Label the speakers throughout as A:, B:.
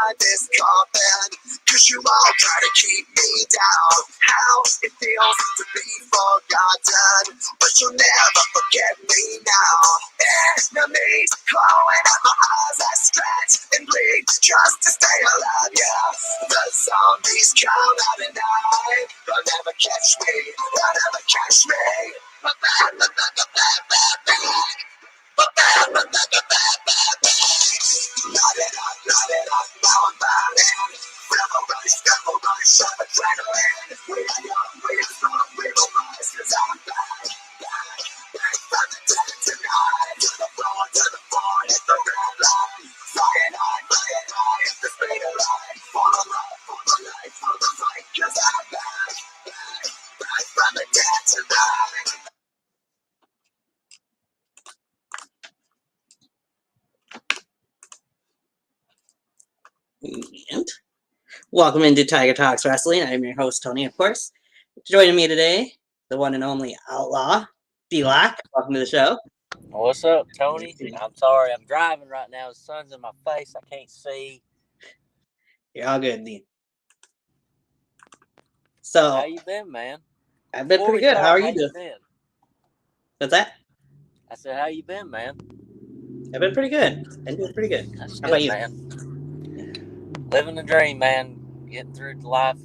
A: inside this coffin. Cause you all try to keep me down. How it feels to be forgotten, but you'll never forget me now. Enemies clawing at my eyes, I stretch and bleed just to stay alive, yeah. The zombies come out at night. They'll never catch me, they'll never catch me. Light it up, now I'm burning. Devil rush, I'm adrenaline. We are young, we are strong, we will rise, cause I'm back from the dead tonight. To the floor, hit the red line. Flying high, at the speed of light. For the love, for the life, for the fight, cause I'm back from the dead tonight. And welcome into Tiger Talks Wrestling. I'm your host, Tony, of course. Joining me today, the one and only Outlaw, D-Lock. Welcome to the show.
B: What's up, Tony? I'm sorry, I'm driving right now. The sun's in my face. I can't see.
A: You're all good, D. So,
B: how you been, man?
A: I've been pretty good. How are you doing? What's that?
B: I said, how you been, man?
A: I've been pretty good. Been doing pretty good.
B: That's
A: How
B: good,
A: about you?
B: Man? Living the dream, man. Getting through life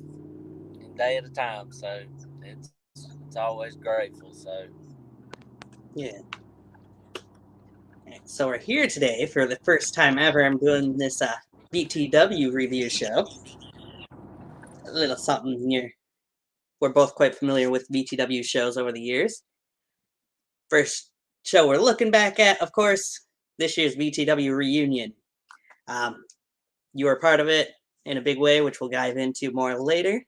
B: a day at a time. So it's always grateful. So
A: yeah. Right, so we're here today for the first time ever. I'm doing this VTW Review Show. A little something here. We're both quite familiar with VTW shows over the years. First show we're looking back at, of course, this year's VTW Reunion. You were part of it in a big way, which we'll dive into more later.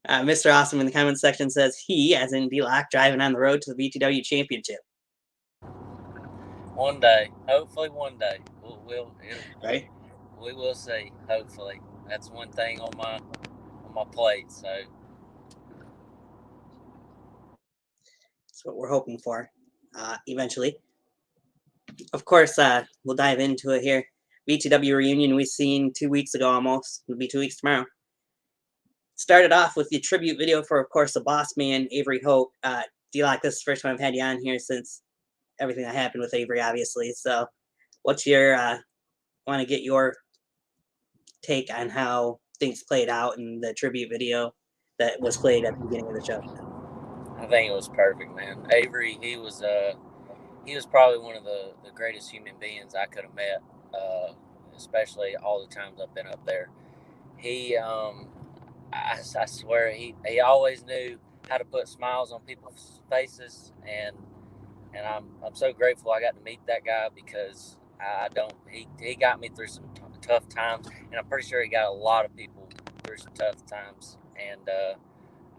A: Mr. Awesome in the comments section says he, as in D-Lock, driving on the road to the VTW Championship.
B: One day, hopefully one day,
A: right?
B: We will see. Hopefully, that's one thing on my plate. So
A: that's what we're hoping for. Eventually, of course, we'll dive into it here. VTW Reunion we seen 2 weeks ago almost. It'll be 2 weeks tomorrow. Started off with the tribute video for, of course, the boss man, Avery Hope. D-Lock, this is the first time I've had you on here since everything that happened with Avery, obviously. So what's your, want to get your take on how things played out in the tribute video that was played at the beginning of the show?
B: I think it was perfect, man. Avery, he was probably one of the greatest human beings I could have met, especially all the times I've been up there. He, I swear, he always knew how to put smiles on people's faces, and I'm so grateful I got to meet that guy because he got me through some tough times, and I'm pretty sure he got a lot of people through some tough times, and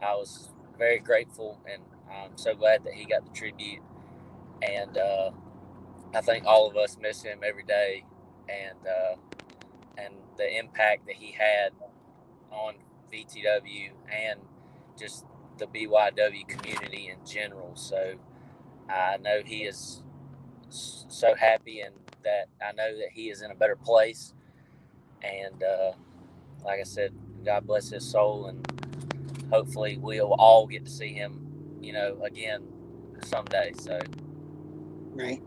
B: I was very grateful, and I'm so glad that he got the tribute, and I think all of us miss him every day, and the impact that he had on VTW and just the BYW community in general. So I know he is so happy, and that I know that he is in a better place, and like I said, God bless his soul, and hopefully we'll all get to see him, again someday. So
A: right.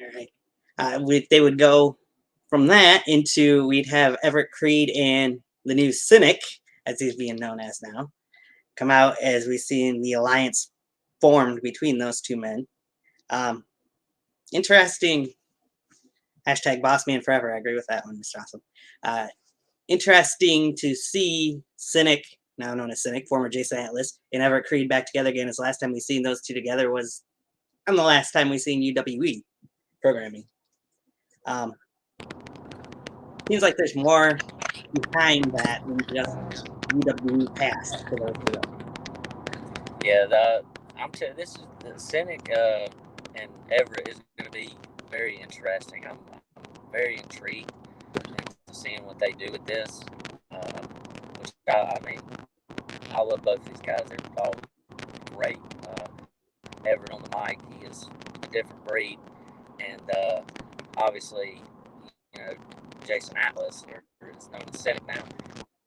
A: All right. They would go from that into, we'd have Everett Creed and the new Cynic, as he's being known as now, come out as we see in the alliance formed between those two men. Interesting. Hashtag boss man forever. I agree with that one, Mr. Awesome. Interesting to see Cynic, now known as Cynic, former Jason Atlas, and Everett Creed back together again. As the last time we seen those two together was on the last time we seen UWE programming. Seems like there's more behind that than just UWE past for those two.
B: Yeah, this is the Cynic and Everett is going to be very interesting. I'm very intrigued into seeing what they do with this. Which I mean, I love both these guys. They're all great. Everett on the mic, he is a different breed, and obviously, you know, Jason Atlas, or is known as Cynic now,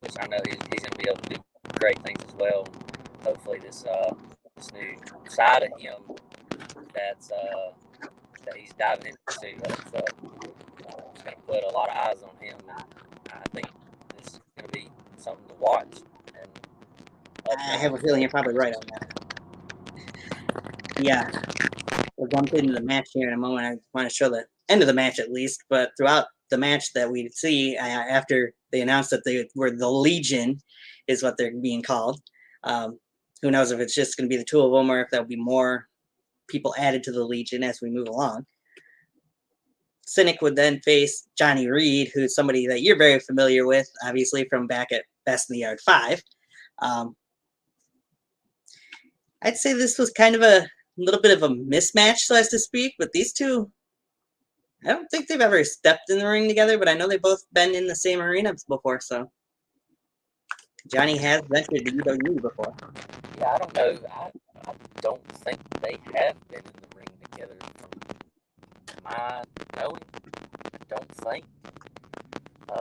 B: which I know he's going to be able to do great things as well. Hopefully, this new side of him that he's diving into is going to put a lot of eyes on him, and I think this is going to be something to watch. And
A: I have a feeling you're probably right on that. Yeah, we'll jump into the match here in a moment. I want to show the end of the match at least, but throughout the match that we see after they announced that they were the Legion, is what they're being called. Who knows if it's just going to be the two of them or if there'll be more people added to the Legion as we move along. Cynic would then face Johnny Reed, who's somebody that you're very familiar with, obviously from back at Best in the Yard 5. I'd say this was kind of a little bit of a mismatch, so as to speak, but these two, I don't think they've ever stepped in the ring together, but I know they've both been in the same arena before, so. Johnny has ventured to UW before.
B: Yeah, I don't know. I don't think they have been in the ring together from my knowing. I don't think.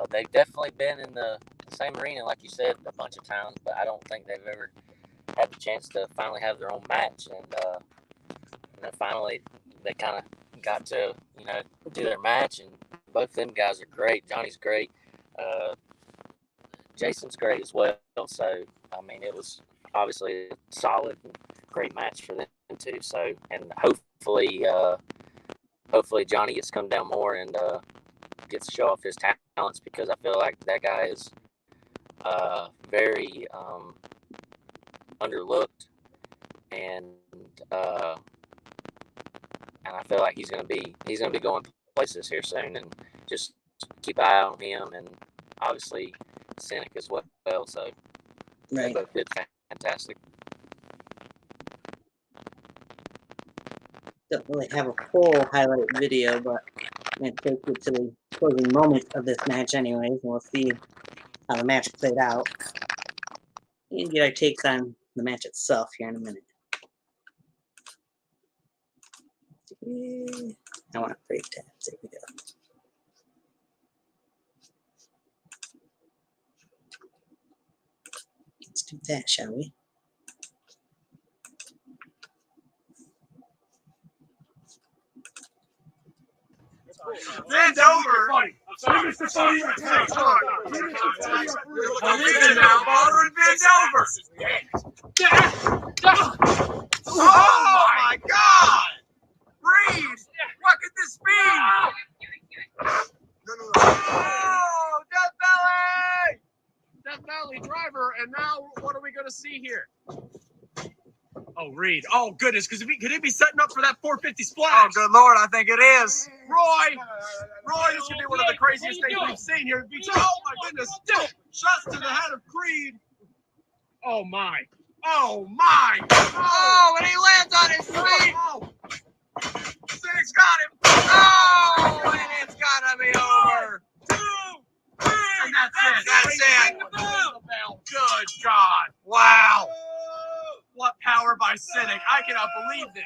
B: They've definitely been in the same arena, like you said, a bunch of times, but I don't think they've ever had the chance to finally have their own match. And finally, they kind of got to, do their match, and both of them guys are great. Johnny's great. Jason's great as well. So, I mean, it was obviously a solid, great match for them too. So, and hopefully Johnny gets come down more and gets to show off his talents, because I feel like that guy is very underlooked, and I feel like he's gonna be going places here soon, and just keep an eye on him, and obviously Cynic as well. So
A: right.
B: They both did fantastic.
A: Don't really have a full highlight video, but I'm going to take you to the closing moments of this match anyways, and we'll see how the match played out. And get our takes on the match itself here in a minute. I want to break tabs. There we go. Let's do that, shall we?
C: It's over. Mr. Funny, I'm leaving now. Bother and bend over. Oh my God! Breathe! What could this be? Oh, Death Valley!
D: Death Valley driver, and now what are we going to see here? Oh, Reed. Oh, goodness. Could he be setting up for that 450 splash?
C: Oh, good Lord, I think it is.
D: Roy, this could be one of the craziest things we've seen here. Oh, my goodness. Shots to the head of Creed. Oh, my. Oh, my.
C: Oh, and he lands on his feet.
D: Oh.
C: Cynic's got him. Oh, and it's got to be over.
D: 2, 3.
C: And that's it.
D: Good God.
C: Wow.
D: What power by Cynic. I cannot believe this.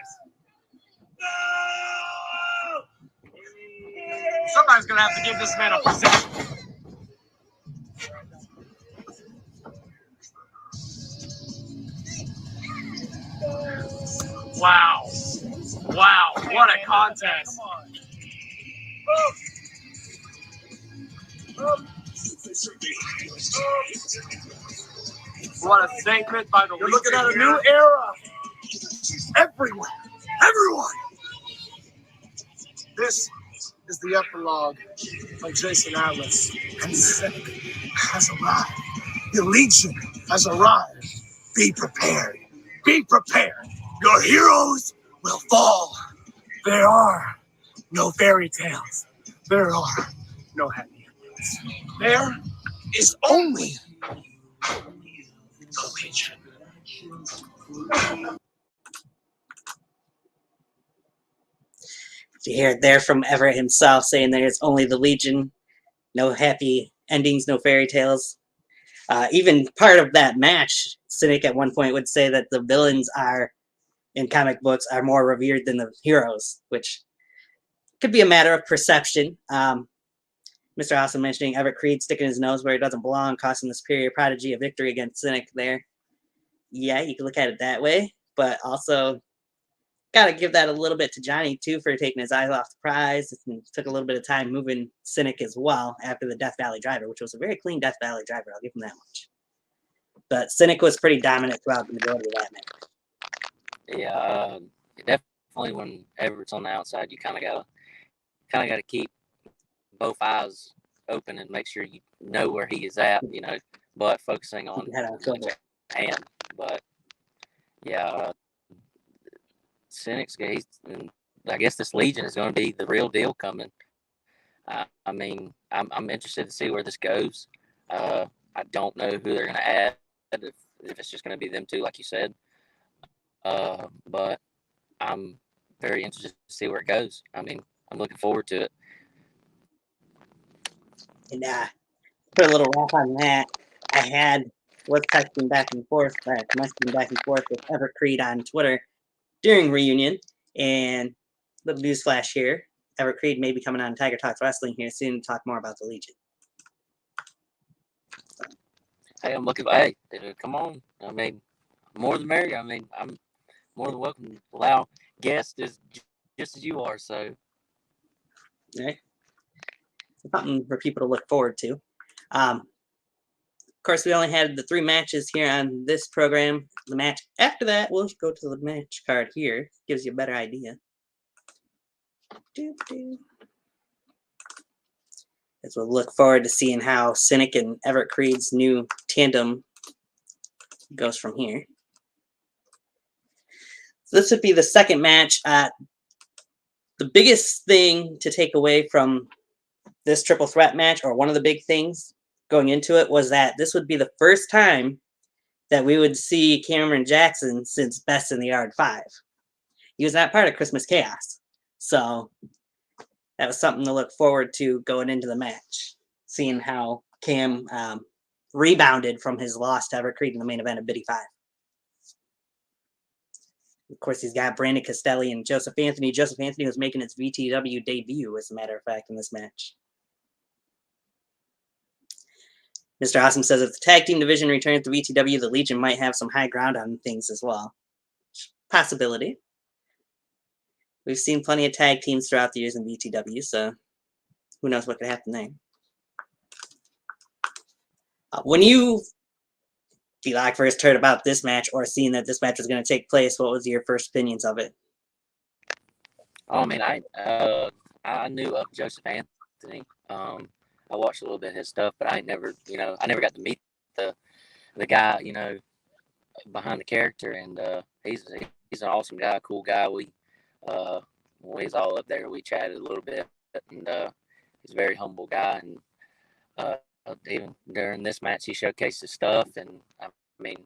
D: Somebody's going to have to give this man a position. Wow. Wow. What a contest. What a statement by the
C: You're looking at a new era. Everyone. This is the epilogue of Jason Atlas. And Cynic has arrived. The Legion has arrived. Be prepared. Be prepared. Your heroes will fall. There are no fairy tales. There are no happy endings. There is only the Legion.
A: You hear it there from Everett himself saying there's only the Legion, no happy endings, no fairy tales. Even part of that match, Cynic at one point would say that the villains in comic books are more revered than the heroes, which could be a matter of perception. Mr. Awesome mentioning Everett Creed sticking his nose where he doesn't belong, costing the Superior Prodigy a victory against Cynic there. Yeah, you can look at it that way, but also got to give that a little bit to Johnny, too, for taking his eyes off the prize. It took a little bit of time moving Cynic as well after the Death Valley driver, which was a very clean Death Valley driver. I'll give him that much. But Cynic was pretty dominant throughout the majority of that match.
B: Yeah, definitely when Everett's on the outside, you kind of gotta keep both eyes open and make sure you know where he is at, but focusing on hand. But yeah, Cynic's case, I guess this Legion is going to be the real deal coming. I mean, I'm interested to see where this goes. I don't know who they're going to add, if it's just going to be them two, like you said. But I'm very interested to see where it goes. I mean, I'm looking forward to it.
A: And put a little wrap on that. I was texting back and forth, messaging back and forth with Everett Creed on Twitter during Reunion, and little newsflash here: Everett Creed may be coming on Tiger Talks Wrestling here soon to talk more about the Legion.
B: Hey, I'm looking. Hey, come on! I mean, more the merrier. I mean, I'm more than welcome to allow guests just as you are. So,
A: right, something for people to look forward to. Of course, we only had the 3 matches here on this program. The match after that, we'll go to the match card here. Gives you a better idea. As we'll look forward to seeing how Cynic and Everett Creed's new tandem goes from here. So this would be the second match. The biggest thing to take away from this triple threat match, or one of the big things going into it, was that this would be the first time that we would see Cameron Jackson since Best in the Yard 5. He was not part of Christmas Chaos. So that was something to look forward to going into the match, seeing how Cam rebounded from his loss to Everett Creed in the main event of Biddy 5. Of course, he's got Brandon Castelli and Joseph Anthony. Joseph Anthony was making his VTW debut, as a matter of fact, in this match. Mr. Awesome says if the tag team division returns to VTW, the Legion might have some high ground on things as well. Possibility. We've seen plenty of tag teams throughout the years in VTW, so who knows what could happen there. When you first heard about this match, or seen that this match was going to take place, what was your first opinions of it?
B: Oh, I mean, I knew of Joseph Anthony. I watched a little bit of his stuff, but I never got to meet the guy, behind the character, and he's an awesome guy, cool guy. When he's all up there, we chatted a little bit, and he's a very humble guy, and even during this match, he showcased his stuff, and I mean,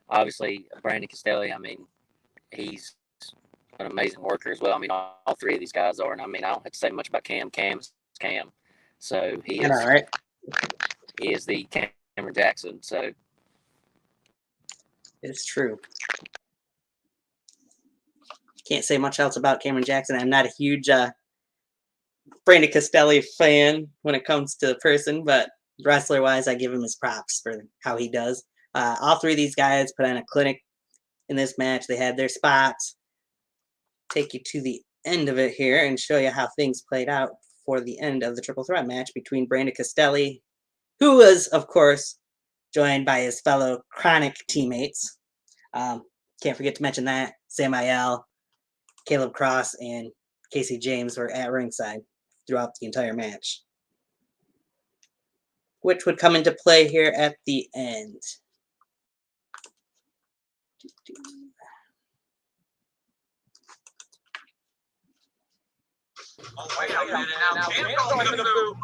B: obviously, Brandon Castelli, I mean, he's an amazing worker as well. I mean, all 3 of these guys are, and I mean, I don't have to say much about Cam. Cam's Cam. So he is,
A: right?
B: He is the Cameron Jackson. So
A: it's true. Can't say much else about Cameron Jackson. I'm not a huge Brandon Castelli fan when it comes to the person, but wrestler-wise, I give him his props for how he does. All 3 of these guys put on a clinic in this match. They had their spots. Take you to the end of it here and show you how things played out for the end of the triple threat match between Brandon Castelli, who was, of course, joined by his fellow Chronic teammates. Can't forget to mention that Samael, Caleb Cross, and Casey James were at ringside throughout the entire match, which would come into play here at the end.
D: Oh, wait a minute now. Cam's going for the boot.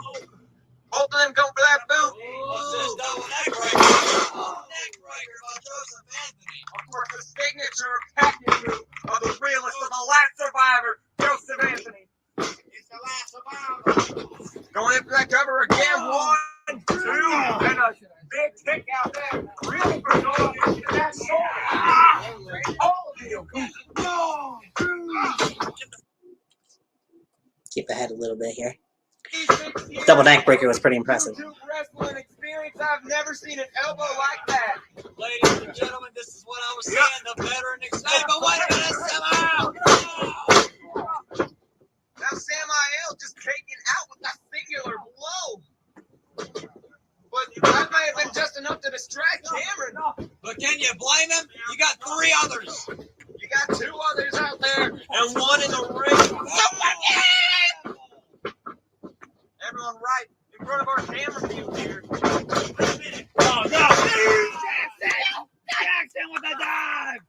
D: Both of them going for that boot. What's this double neck breaker? Neck breaker by Joseph Anthony. Of course, the signature package move of the realest of the last survivor, Joseph Anthony. He's the last survivor. Going in for that cover again. 1, 2, and a big kick out there. Really for going into that shoulder. All of you.
A: skip ahead a little bit here. Double neck breaker was pretty impressive.
D: YouTube wrestling experience. I've never seen an elbow like that. Ladies and gentlemen, this is what I was saying. The veteran experience. But wait a minute, Samuel! Now Samuel just taken out with a singular blow. But that may have been just enough to distract Cameron. But can you blame him? You got 3 others. You got 2 others out there and 1 in the ring. Everyone right in front of our camera view here. Oh, no. Jackson with a dive.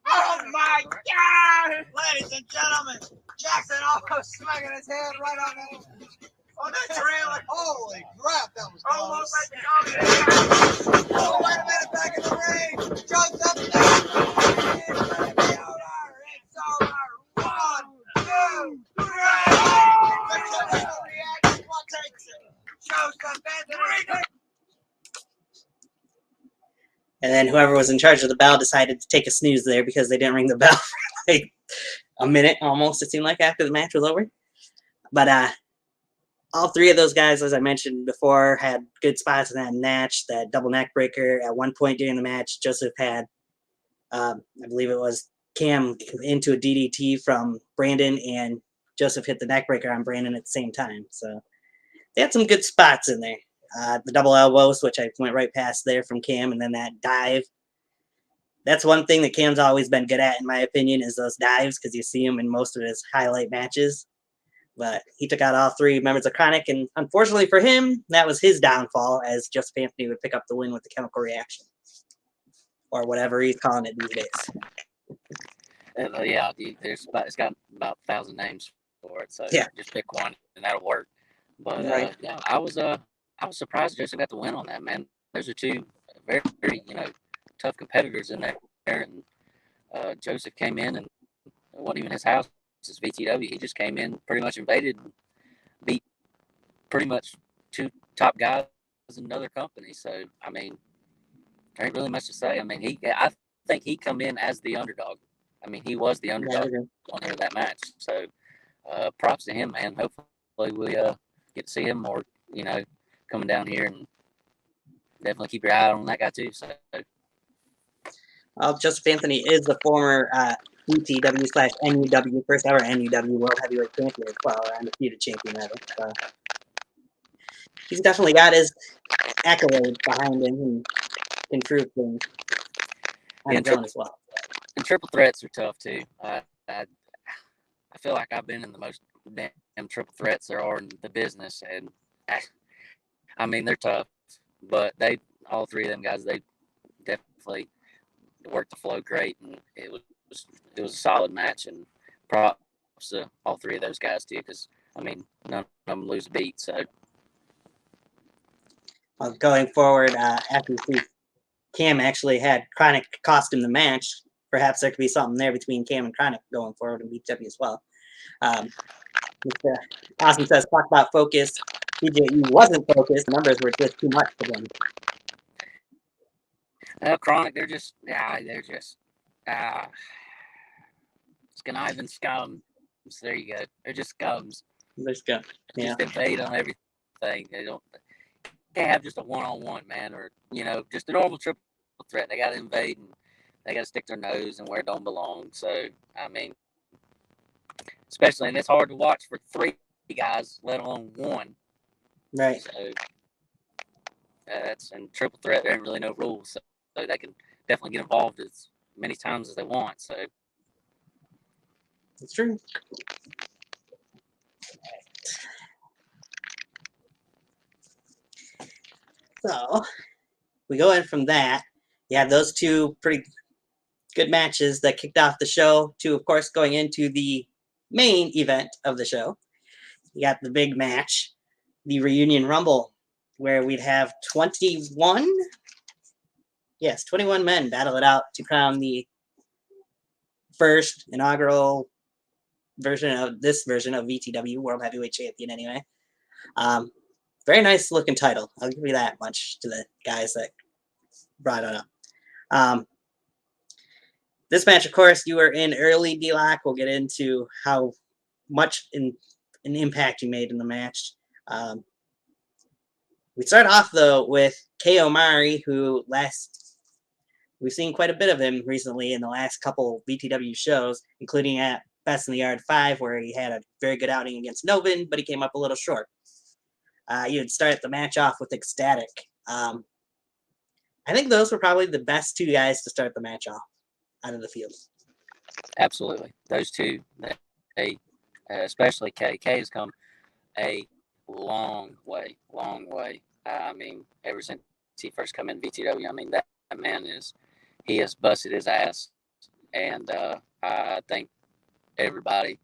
D: Oh, my God. Ladies and gentlemen, Jackson almost smacking his head right on that trailer. Holy crap, that was close. Almost like the dog. Oh, wait a minute, back in the ring. Jumps up there. It's over. 1, 2, 3. What takes it? Joseph Anthony.
A: And then whoever was in charge of the bell decided to take a snooze there because they didn't ring the bell for like a minute almost, it seemed like, after the match was over. But all 3 of those guys, as I mentioned before, had good spots in that match. That double neck breaker at one point during the match, Joseph had, I believe it was Cam into a DDT from Brandon, and Joseph hit the neck breaker on Brandon at the same time. So they had some good spots in there. The double elbows, which I went right past there from Cam, and then that dive. That's one thing that Cam's always been good at, in my opinion, is those dives, because you see him in most of his highlight matches. But he took out all 3 members of Chronic, and unfortunately for him, that was his downfall, as Joseph Anthony would pick up the win with the chemical reaction, or whatever he's calling it these days.
B: Yeah, it's got about 1,000 names for it, so
A: yeah,
B: just pick one and that'll work. But
A: right.
B: yeah, I was surprised Joseph got the win on that, man. Those are 2 very, very tough competitors in there, and Joseph came in, and it wasn't even his house. It's VTW. He just came in, pretty much invaded, and beat pretty much 2 top guys in another company. So I mean, there ain't really much to say. I mean, I think he come in as the underdog. I mean, he was the underdog going into that match. So props to him, man. Hopefully we get to see him more, coming down here, and definitely keep your eye on that guy too. So
A: Joseph Anthony is the former VTW/NUW, first ever NUW World Heavyweight Champion as well, or undisputed champion rather. So he's definitely got his accolades behind him and can prove things on his own as well.
B: And triple threats are tough too. I feel like I've been in the most damn triple threats there are in the business, and I mean they're tough, but all 3 of them guys, they definitely worked the flow great, and it was a solid match, and props to all 3 of those guys too, because I mean none of them lose a beat. So
A: going forward, after Cam actually had Chronic cost him the match, perhaps there could be something there between Cam and Chronic going forward in VTW as well. Mr. Austin says, talk about focus. BJE wasn't focused. The numbers were just too much for them.
B: Chronic, they're just conniving scum. So there you go. They're just scums.
A: They're scum. Yeah.
B: Just invade on everything. They can't have just a one-on-one, man, or just a normal triple threat. They got to invade, and they got to stick their nose and where it don't belong. So I mean, especially, and it's hard to watch for 3 guys, let alone 1.
A: Right.
B: So and triple threat, there ain't really no rules, so they can definitely get involved as many times as they want. So
A: it's true. So we go in from that. You have those 2 pretty good matches that kicked off the show, to, of course, going into the main event of the show. You got the big match, the Reunion Rumble, where we'd have 21 men battle it out to crown the first inaugural version of VTW World Heavyweight Champion anyway. Very nice looking title. I'll give you that much to the guys that brought it up. This match, of course, you were in early, D-Lock. We'll get into how much in an impact he made in the match. We start off though with Kei Omari, who we've seen quite a bit of him recently in the last couple VTW shows, including at Best in the Yard 5, where he had a very good outing against Novin, but he came up a little short. You would start the match off with Ecstatic. I think those were probably the best two guys to start the match off out of the field.
B: Absolutely. Those two, they especially Kay. Kay has come a long way. I mean, ever since he first come in VTW, I mean, that man he has busted his ass. And I think everybody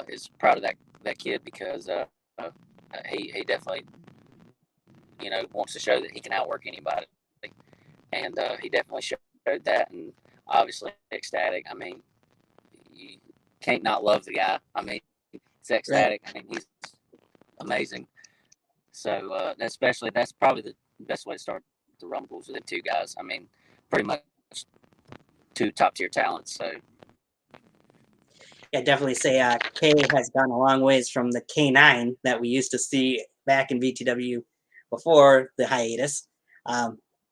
B: is proud of that kid because he definitely, wants to show that he can outwork anybody. And he definitely showed that. And obviously, Ecstatic, I mean, you can't not love the guy. I mean, it's Ecstatic. Right. I mean, he's amazing. So, especially, that's probably the best way to start the Rumbles with the two guys. I mean, pretty much two top-tier talents. So,
A: yeah, definitely say Kay has gone a long ways from the K9 that we used to see back in VTW before the hiatus.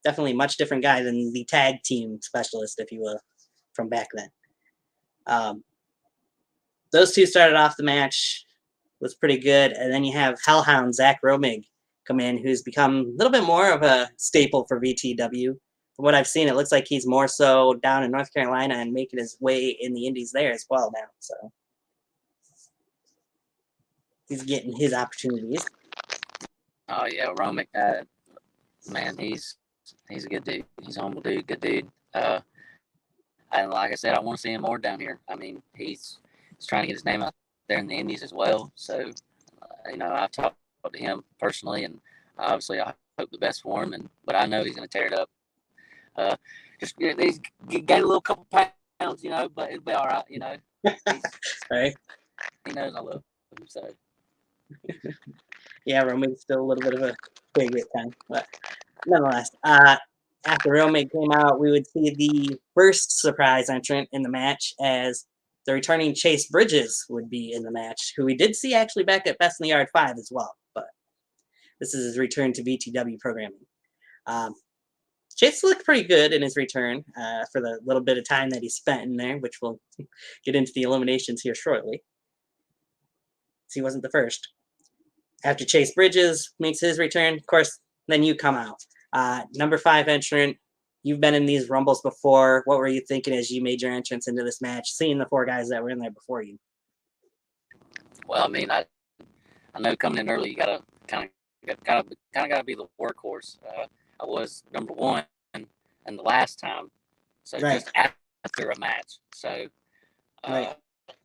A: Definitely a much different guy than the tag team specialist, if you will, from back then. Those two started off the match, was pretty good. And then you have Hellhound, Zach Romig, come in, who's become a little bit more of a staple for VTW. From what I've seen, it looks like he's more so down in North Carolina and making his way in the Indies there as well now. So he's getting his opportunities.
B: Oh, yeah, Romig, man, he's a good dude. He's a humble dude, good dude. And like I said, I want to see him more down here. I mean, he's trying to get his name out there in the Indies as well. So, I've talked to him personally, and obviously I hope the best for him. But I know he's going to tear it up. He's gained a little couple pounds, but it'll be all right,
A: Right.
B: He knows I love him, so.
A: Yeah, Romig's still a little bit of a big at time, but nonetheless, after Romig came out, we would see the first surprise entrant in the match as the returning Chase Bridges would be in the match, who we did see actually back at Best in the Yard 5 as well, but this is his return to VTW programming. Chase looked pretty good in his return for the little bit of time that he spent in there, which we'll get into the eliminations here shortly. So he wasn't the first. After Chase Bridges makes his return, of course, then you come out. Number 5 entrant, you've been in these Rumbles before. What were you thinking as you made your entrance into this match, seeing the 4 guys that were in there before you?
B: Well, I mean, I know coming in early, you gotta kind of be the workhorse. I was number 1 and the last time, so right. Just after a match. So right.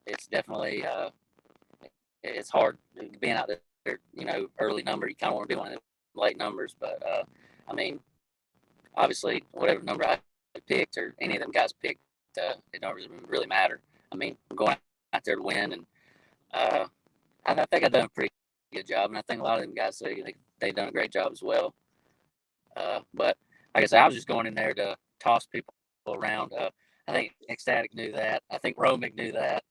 B: It's definitely it's hard being out there. Early number. You kind of want to be one of the late numbers, but I mean, obviously, whatever number I picked or any of them guys picked, it don't really matter. I mean, I'm going out there to win, and I think I've done a pretty good job, and I think a lot of them guys say they've done a great job as well. But like I said, I was just going in there to toss people around. I think Ecstatic knew that. I think Romig knew that.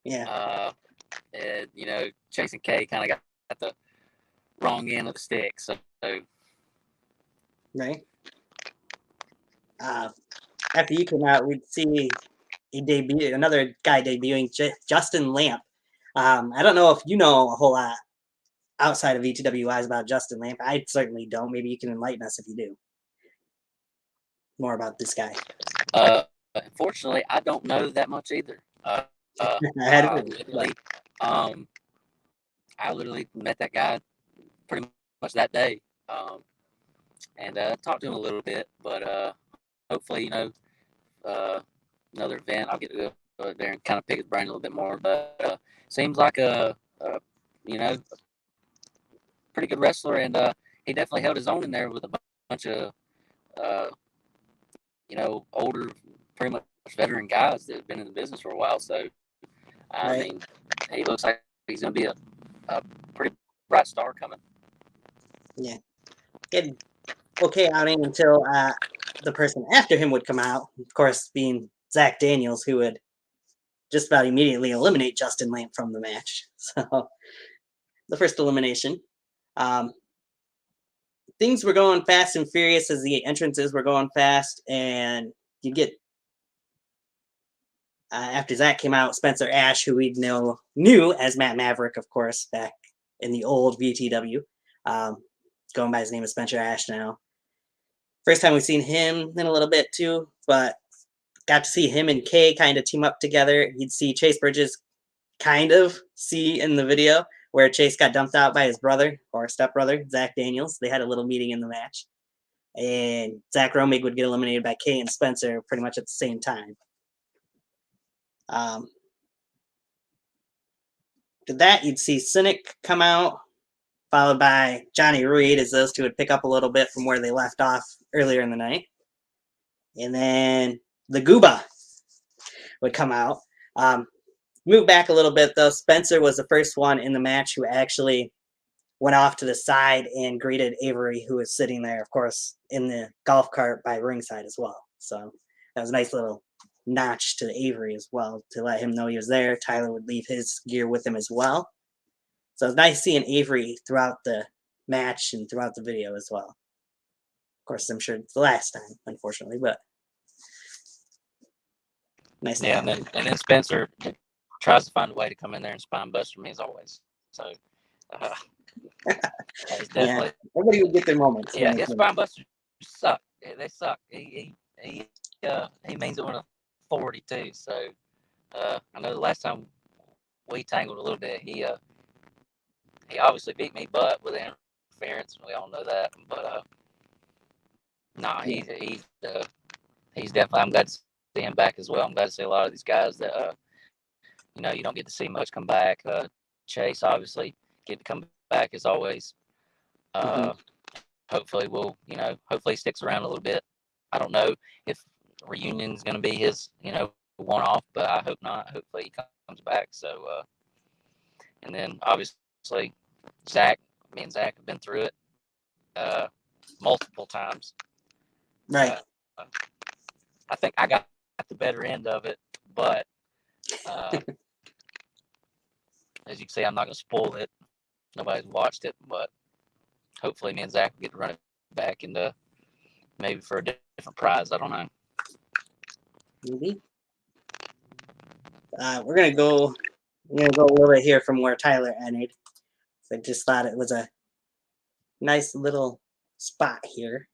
A: Yeah.
B: And, Chase and Kay kind of got the wrong end of the stick. So.
A: Right. After you came out, we'd see another guy debuting, Justin Lamp. I don't know if you know a whole lot outside of VTW Wise about Justin Lamp. I certainly don't. Maybe you can enlighten us if you do. More about this guy.
B: Unfortunately, I don't know that much either. I literally met that guy pretty much that day, and talked to him a little bit. But hopefully, another event, I'll get to go there and kind of pick his brain a little bit more. But seems like a pretty good wrestler, and he definitely held his own in there with a bunch of older, pretty much veteran guys that have been in the business for a while. So I mean, he looks like he's going to be a pretty bright star coming.
A: Yeah. Good. Okay outing until the person after him would come out, of course, being Zach Daniels, who would just about immediately eliminate Justin Lamp from the match. So the first elimination. Things were going fast and furious as the entrances were going fast, and you get after Zach came out, Spencer Ash, who we knew as Matt Maverick, of course, back in the old VTW, going by his name of Spencer Ash now. First time we've seen him in a little bit too, but got to see him and Kay kind of team up together. You'd see Chase Bridges kind of see in the video where Chase got dumped out by his brother or stepbrother, Zach Daniels. They had a little meeting in the match. And Zach Romig would get eliminated by Kay and Spencer pretty much at the same time. After that, you'd see Cynic come out, followed by Johnny Reed, as those two would pick up a little bit from where they left off earlier in the night. And then the Gooba would come out. Move back a little bit, though. Spencer was the first one in the match who actually went off to the side and greeted Avery, who was sitting there, of course, in the golf cart by ringside as well. So that was a nice little notch to Avery as well to let him know he was there. Tyler would leave his gear with him as well. So it's nice seeing Avery throughout the match and throughout the video as well. Of course, I'm sure it's the last time, unfortunately, but nice.
B: Yeah, and then Spencer tries to find a way to come in there and spine buster me as always. So it's definitely,
A: yeah, everybody will get their moments.
B: Yeah, his spine busters suck. They suck. He means it with a 40 too. So I know the last time we tangled a little bit, he obviously beat me butt with interference. We all know that, but he's definitely. I'm glad to see him back as well. I'm glad to see a lot of these guys that you don't get to see much come back. Chase obviously get to come back as always. Hopefully hopefully he sticks around a little bit. I don't know if Reunion is going to be his one off, but I hope not. Hopefully he comes back. So and then obviously me and Zach have been through it multiple times.
A: Right.
B: I think I got the better end of it, but as you can see, I'm not going to spoil it. Nobody's watched it, but hopefully me and Zach will get to run it back into maybe for a different prize. I don't know.
A: Maybe. We're gonna go a little bit here from where Tyler ended. So I just thought it was a nice little spot here.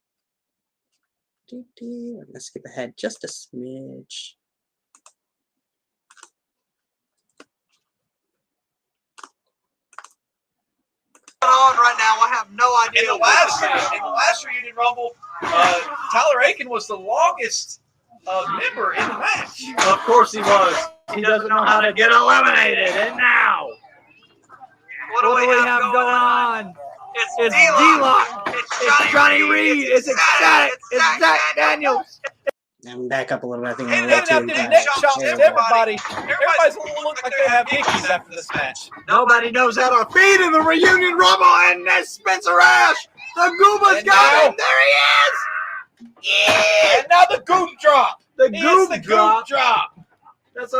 A: I'm gonna skip ahead just a smidge.
D: On right now, I have no idea.
E: In the last Reunion Rumble, Tyler Aiken was the longest member in the match.
F: Of course he was. He doesn't know how to get eliminated. And now,
D: What do we have going on? It's D-Lock.
F: it's Johnny Reed. It's ecstatic. It's Zach Daniels.
A: I'm back up a little bit. I think
E: And then after the neck shots to everybody, everybody's going to look like they have hickeys after this match.
F: Nobody knows how to feed in the Reunion Rumble, and that's Spencer Ash. The Gooba's
E: And
F: got
E: now-
F: him. There he is. Yeah.
E: And now the goop drop.
F: The
E: It's
F: goop
E: the
F: drop.
E: goop drop.
F: That's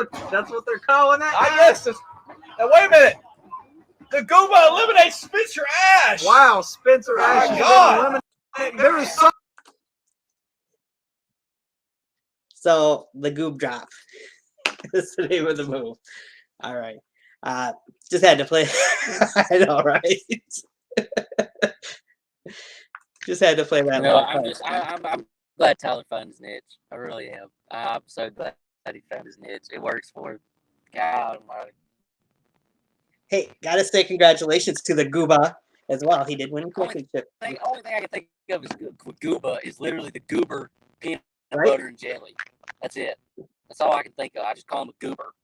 F: what they're calling that.
E: I guess. Now, wait a minute. The Gooba eliminates Spencer Ash.
F: Wow, Spencer
E: Oh,
F: Ash
E: my
F: has
E: God.
F: been eliminated. There is some.
A: So the goob drop is the name of the move. All right. Just had to play. I know, right? Just had to play that.
B: I'm glad Tyler found his niche. I really am. I'm so glad he found his niche. It works for him. God almighty.
A: Hey, gotta say congratulations to the Gooba as well. He did win a championship.
B: The only thing I can think of with Gooba is literally the goober peanut
A: Right?
B: butter and jelly. That's it. That's all I can think of. I just call him a goober.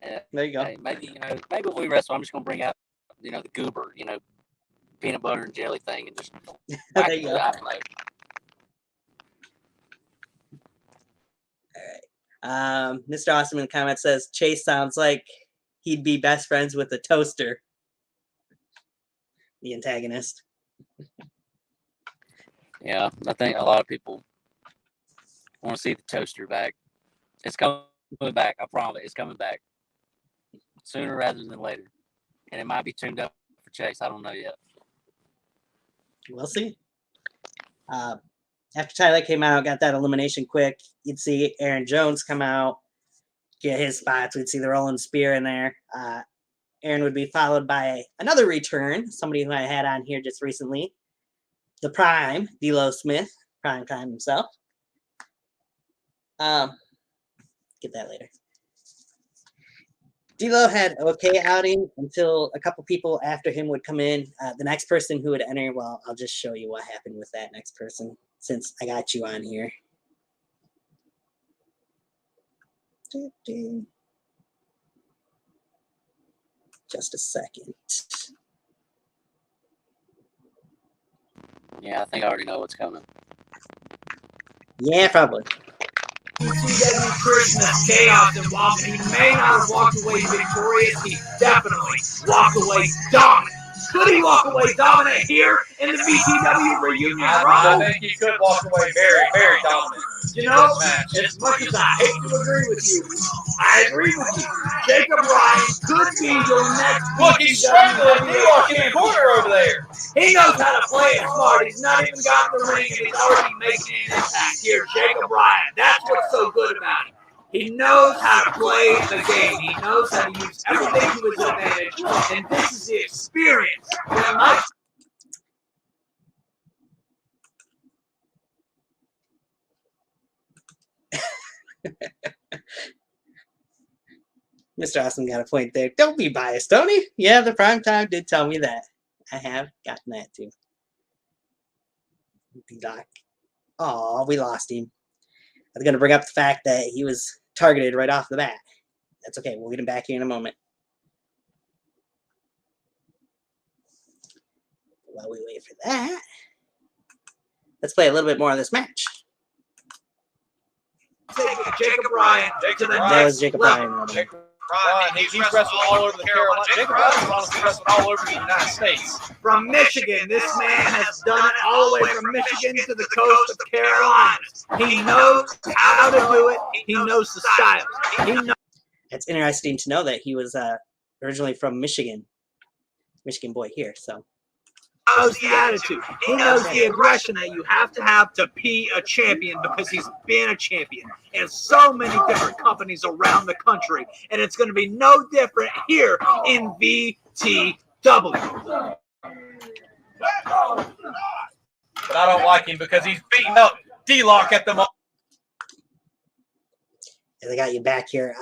B: And
A: There you go.
B: hey, maybe if we wrestle, I'm just gonna bring out the goober, peanut butter and jelly thing and just
A: There you go.
B: I don't know.
A: Mr. Awesome in the comments says Chase sounds like he'd be best friends with the toaster, the antagonist.
B: Yeah, I think a lot of people want to see the toaster back. It's coming Coming back. I promise. It's coming back sooner rather than later, and it might be tuned up for Chase. I don't know yet.
A: We'll see. After Tyler came out, got that elimination quick, you'd see Aaron Jones come out, get his spots. We'd see the Rolling Spear in there. Aaron would be followed by another return, somebody who I had on here just recently, the Prime, D'Lo Smith, Prime Time himself. Get that later. D'Lo had an okay outing until a couple people after him would come in. The next person who would enter, well, I'll just show you what happened with that next person since I got you on here. Just a second.
B: Yeah, I think I already know what's coming.
A: Yeah, probably.
C: VTW Christmas chaos and while he may not have walked away victorious, he definitely walked away dominant. Could he walk away dominant here in the VTW Reunion
E: I
C: Rumble?
E: think he could walk away very, very dominant.
C: You know, as much as I hate to agree with you, I agree with you. Jacob Ryan could be your next
E: Look, he's struggling. He walked in the corner over there.
C: He knows how to play it smart. He's not even got the ring, and he's already making an impact here. Jacob Ryan. That's what's so good about him. He knows how to play the game. He knows how to use everything to his advantage, and this is the experience.
A: Mr. Austin got a point there. Don't be biased, Tony. Yeah, the Prime Time did tell me that. I have gotten that too. Doc. Oh, we lost him. I was going to bring up the fact that he was targeted right off the bat. That's okay. We'll get him back here in a moment. While we wait for that, let's play a little bit more of this match.
C: Jacob Ryan to the
A: That was
C: next
A: Jacob
C: level.
A: Ryan.
E: Jacob Ryan, he's wrestled all over the Carolina. Jacob Ryan's honestly wrestled all over the United States.
C: From Michigan, this man has done it all the way from Michigan to the coast of Carolina. He knows how to do it. He knows the styles. He knows.
A: It's interesting to know that he was originally from Michigan. Michigan boy here, so.
C: The attitude. He knows the aggression that you have to be a champion because he's been a champion in so many different companies around the country. And it's going to be no different here in VTW.
E: But I don't like him because he's beating up D-Lock at the moment.
A: They got you back here.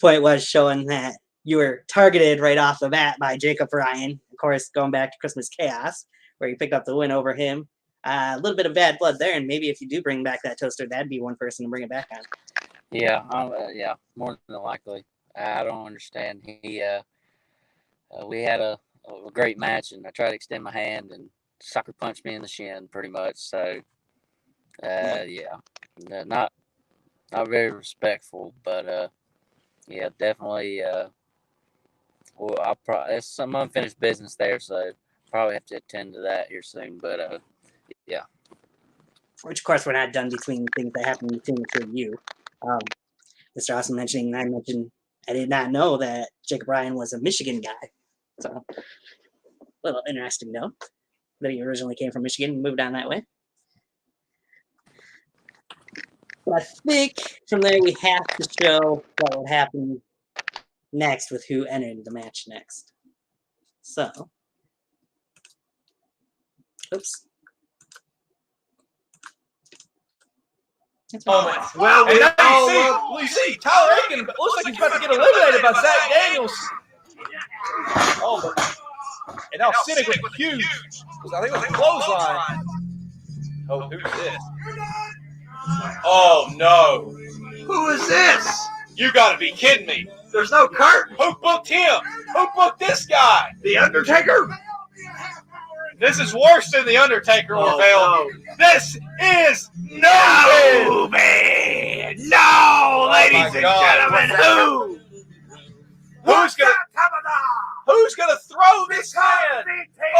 A: Point was showing that you were targeted right off the bat by Jacob Ryan. Of course, going back to Christmas Chaos, where you picked up the win over him. A little bit of bad blood there, and maybe if you do bring back that toaster, that'd be one person to bring it back on.
B: Yeah, yeah, more than likely. I don't understand. We had a great match, and I tried to extend my hand, and sucker punched me in the shin, pretty much. So, yeah, not very respectful, but yeah, definitely. Well, it's some unfinished business there, so probably have to attend to that here soon. But yeah.
A: Which, of course, we're not done between things that happen between the two of you. Mr. Austin mentioning, I did not know that Jacob Ryan was a Michigan guy. So, a little interesting note that he originally came from Michigan and moved on that way. But I think from there we have to show what would happen next with who entered the match next. So, oops.
E: Moment.
C: Well,
E: And now you see, Tyler Aiken looks like he's about to get eliminated by Zach Daniels. Oh, but and now Cynic with huge. I think it was a clothesline. Oh, who's this? Oh no!
C: who is this?
E: You got to be kidding me!
C: There's no curtain.
E: Who booked him? Who booked this guy?
C: The Undertaker?
E: This is worse than the Undertaker, Orville. This is
C: No, man. No, ladies
E: my
C: and
E: God.
C: gentlemen.
E: Who's gonna throw this man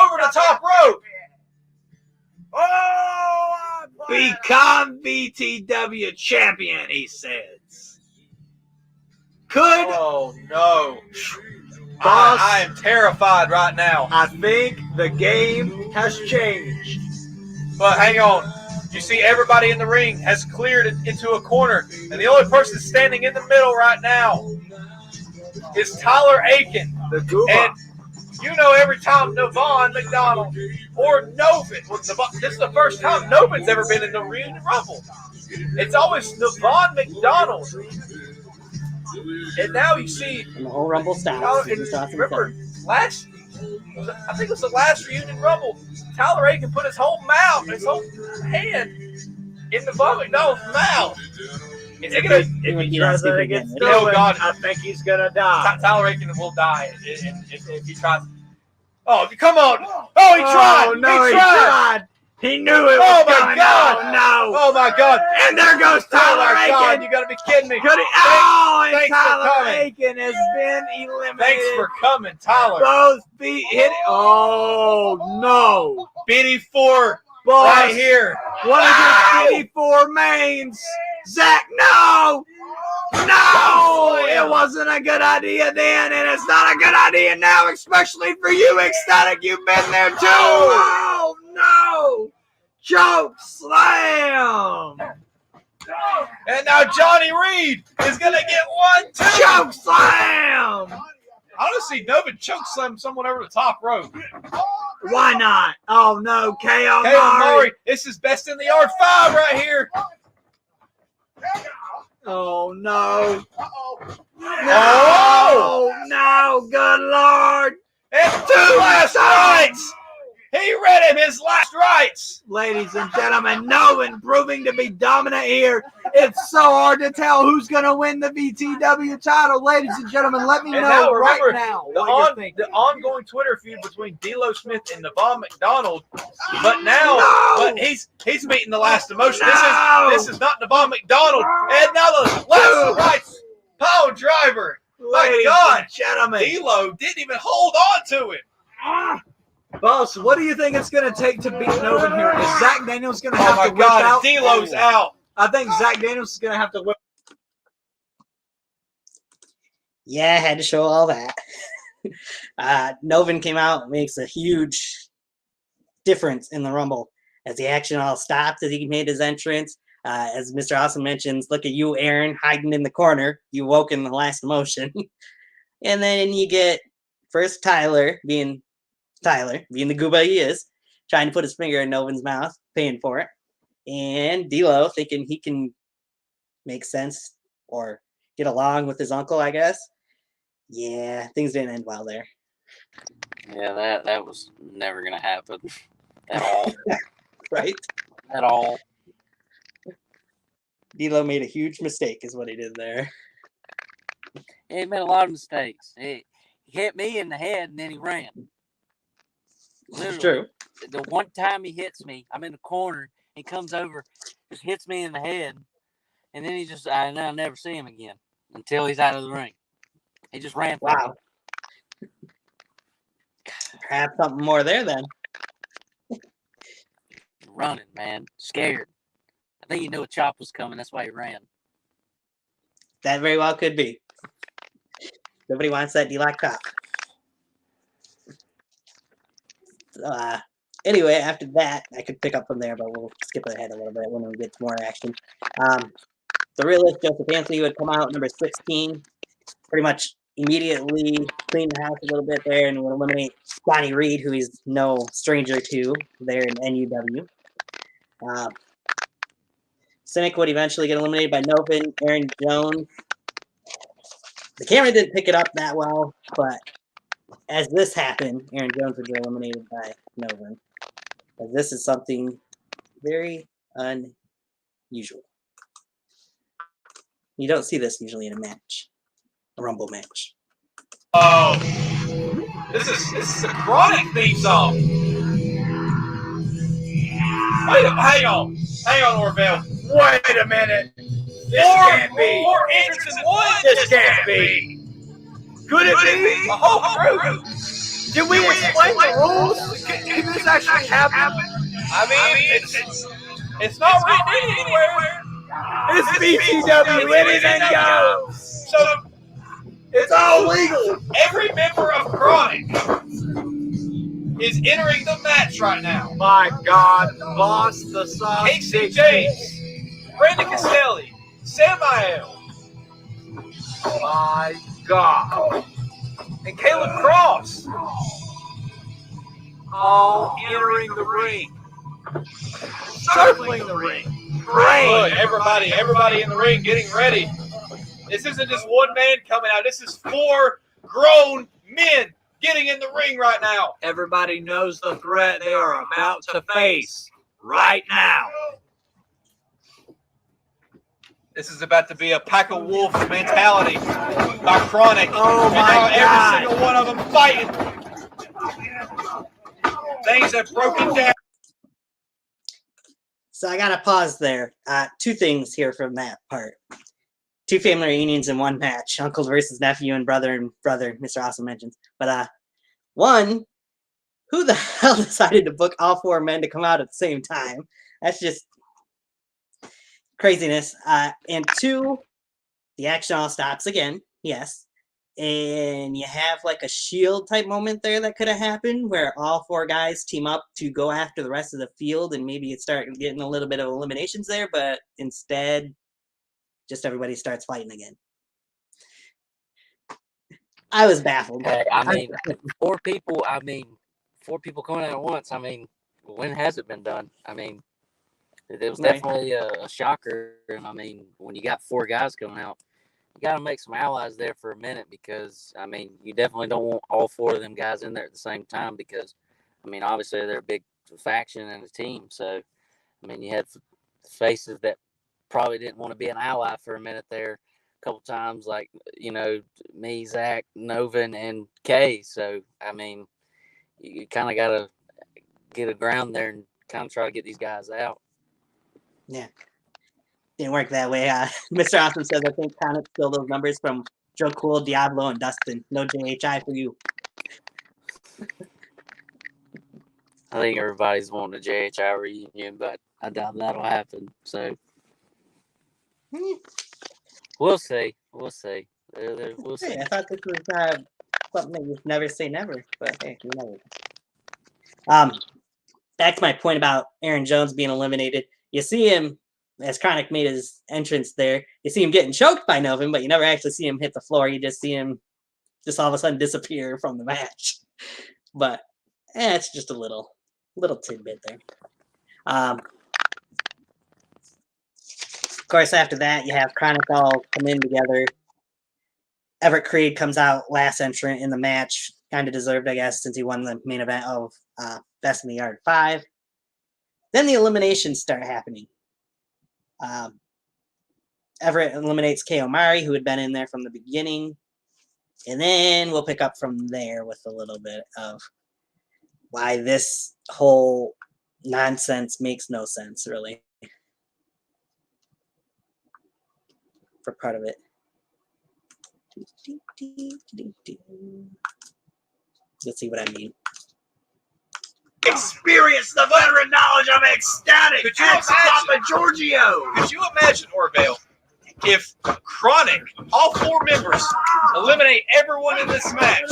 E: over the top rope?
C: Oh, I'm
F: become VTW Champion, he says. Could
E: Oh, no.
F: Boss,
E: I am terrified right now.
F: I think the game has changed.
E: But hang on. You see everybody in the ring has cleared it into a corner. And the only person standing in the middle right now is Tyler Aiken.
F: The Gooba.
E: And you know every time Navon McDonald or Novin, this is the first time Novin's ever been in the Reunion Rumble. It's always Navon McDonald. And now you see,
A: And the whole Rumble stops.
E: remember, I think it was the last Reunion Rumble, Tyler Aiken put his whole hand in Navon McDonald's mouth. Is he gonna?
F: If he tries that against
E: Oh,
F: Nolan,
E: God.
F: I think he's gonna die.
E: Tyler Aiken will die if he tries. Oh, come on! Oh, he tried!
F: Oh, no,
E: he tried!
F: He knew it was
E: Oh, my
F: coming.
E: God.
F: Oh, no.
E: Oh my God!
F: And there goes
E: Oh
F: Tyler
E: my God!
F: Aiken.
E: You gotta be kidding me!
F: Could he? Oh, and
E: Thanks for
F: Tyler
E: coming.
F: Aiken has been eliminated.
E: Thanks for coming, Tyler.
F: Both feet hit. Oh, no.
E: BD4
F: Boss,
E: right here.
F: one of his BD4 mains. Zach, no. No, it wasn't a good idea then, and it's not a good idea now, especially for you, Ecstatic. You've been there too. Oh, no. Choke slam.
E: And now Johnny Reed is gonna get 1, 2.
F: Choke slam.
E: Honestly, Novin chokeslammed someone over the top rope.
F: Why not? Oh, no. KO
E: Kale
F: Mari.
E: Murray, this is best in the yard 5 right here.
F: Oh, no.
E: Oh!
F: No, good Lord.
E: And 2 last rights. He read him his last rights.
F: Ladies and gentlemen, Nolan proving to be dominant here. It's so hard to tell who's going to win the VTW title. Ladies and gentlemen, let me
E: And
F: know
E: now,
F: right
E: remember,
F: now
E: The,
F: what you're
E: on,
F: thinking.
E: the ongoing Twitter feud between D'Lo Smith and Navon McDonald, but now,
F: No!
E: but he's beating the last emotion.
F: No!
E: This is not Navon McDonald, and now the last rights power driver. My
F: Ladies
E: God,
F: and gentlemen.
E: D'Lo didn't even hold on to it.
F: Boss, what do you think it's going to take to beat Nolan here? Is Zach Daniels going to
E: Oh
F: have
E: my
F: to whip
E: God,
F: out?
E: D'Lo's out.
F: I think Zach Daniels is going to have to whip.
A: Yeah, I had to show all that. Novin came out, makes a huge difference in the Rumble as the action all stopped as he made his entrance. As Mr. Awesome mentions, look at you, Aaron, hiding in the corner. You woke in the last emotion. And then you get first Tyler being the gooba he is, trying to put his finger in Novin's mouth, paying for it. And D'Lo thinking he can make sense or get along with his uncle, I guess. Yeah, things didn't end well there.
B: Yeah, that was never gonna happen at all.
A: Right?
B: At all.
A: D'Lo made a huge mistake is what he did there.
B: He made a lot of mistakes. He hit me in the head and then he ran.
A: It's true.
B: The one time he hits me, I'm in the corner. He comes over, just hits me in the head, and then I'll never see him again until he's out of the ring. He just ran.
A: Wow. Perhaps something more there then.
B: Running, man. Scared. I think he knew a chop was coming. That's why he ran.
A: That very well could be. Nobody wants that D-lock top. Anyway, after that, I could pick up from there, but we'll skip ahead a little bit when we get to more action. The realist Joseph Anthony would come out number 16, pretty much immediately clean the house a little bit there and would eliminate Johnny Reed, who he's no stranger to there in NUW. Cynic would eventually get eliminated by Novin, Aaron Jones. The camera didn't pick it up that well, but as this happened, Aaron Jones would get eliminated by Novin. But this is something very unusual. You don't see this usually in a match, a Rumble match.
E: Oh, this is a Chronic theme song. Hang on, Orville.
F: Wait a minute. This can't be.
E: Four entrants in one.
F: This can't be. Could it be?
E: A whole group.
F: Did we explain the rules? Can this actually happen?
E: I mean, It's not written anywhere.
F: It's VTW, anything goes.
E: So
F: It's all legal.
E: every member of Chronic is entering the match right now.
F: My God, Boss the Sauce.
E: Casey James, Brandon Castelli, Samael,
F: My God.
E: and Caleb Cross.
F: All entering the ring. Circling the ring. Great.
E: Look, everybody in the ring getting ready. This isn't just one man coming out. This is 4 grown men getting in the ring right now.
F: Everybody knows the threat they are about to face right now.
E: This is about to be a pack of wolf mentality by Chronic.
F: Oh,
E: And
F: my
E: now
F: God.
E: every single one of them fighting. Things have broken down.
A: So I gotta pause there. 2 things here from that part. 2 family reunions in one match. Uncle versus nephew and brother, Mr. Awesome mentions. But one, who the hell decided to book all 4 men to come out at the same time? That's just craziness. And 2, the action all stops again. Yes. And you have like a shield type moment there that could have happened where all 4 guys team up to go after the rest of the field and maybe it start getting a little bit of eliminations there, but instead just everybody starts fighting again. I was baffled.
B: Hey, I mean, 4 people. I mean, 4 people coming out at once. I mean, when has it been done? I mean, it was
A: Right.
B: definitely a shocker. And I mean, when you got 4 guys coming out, you got to make some allies there for a minute because I mean, you definitely don't want all 4 of them guys in there at the same time because I mean, obviously they're a big faction and a team. So I mean, you had faces that probably didn't want to be an ally for a minute there. A couple times, like me, Zach, Novin, and Kay. So I mean, you kind of got to get a ground there and kind of try to get these guys out.
A: Yeah. Didn't work that way. Mr. Awesome says, I think Connor stole those numbers from Joe Cool, Diablo, and Dustin. No JHI for you.
B: I think everybody's wanting a JHI reunion, but I doubt that'll happen. So we'll see. We'll see. We'll see.
A: Hey, I thought this was something that you never say never, but hey, you never. Back to my point about Aaron Jones being eliminated. You see him as Chronic made his entrance there. You see him getting choked by Novin, but you never actually see him hit the floor. You just see him just all of a sudden disappear from the match. But it's just a little tidbit there. Of course, after that, you have Chronic all come in together. Everett Creed comes out last entrant in the match. Kind of deserved, I guess, since he won the main event of Best in the Yard 5. Then the eliminations start happening. Everett eliminates Kay Omari, who had been in there from the beginning. And then we'll pick up from there with a little bit of why this whole nonsense makes no sense, really, for part of it. Let's see what I mean.
F: Experience the veteran knowledge of ecstatic.
E: Could you
F: That's
E: imagine?
F: Papa Giorgio.
E: Could you imagine, Orville, if Chronic, all 4 members, eliminate everyone in this match,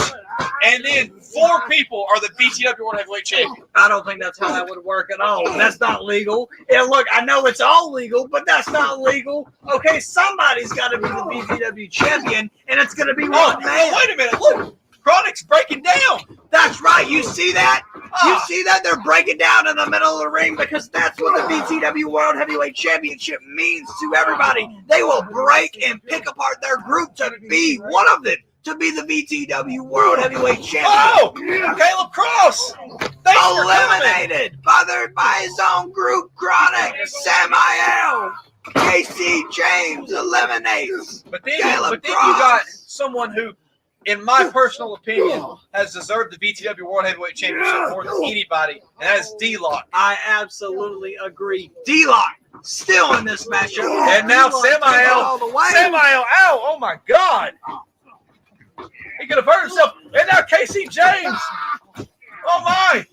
E: and then 4 people are the VTW World Heavyweight Champion?
F: I don't think that's how that would work at all. That's not legal. And look, I know it's all legal, but that's not legal. Okay, somebody's got to be the VTW champion, and it's going to be one man.
E: Wait a minute, look, Chronic's breaking down.
F: That's right. You see that? You see that? They're breaking down in the middle of the ring because that's what the VTW World Heavyweight Championship means to everybody. They will break and pick apart their group to be one of them, to be the VTW World Heavyweight Champion.
E: Oh, Caleb Cross. Thanks for coming.
F: Eliminated by his own group, Chronic. Samael. Casey James eliminates.
E: But then
F: Caleb
E: you
F: Cross.
E: got someone who, in my personal opinion, has deserved the VTW World Heavyweight Championship more than anybody, and that is D-Lock.
F: I absolutely agree. D-Lock still in this matchup.
E: And now
F: D-Lock took it all the way.
E: Samael out. Oh my God. He could have hurt himself. And now Casey James. Oh my.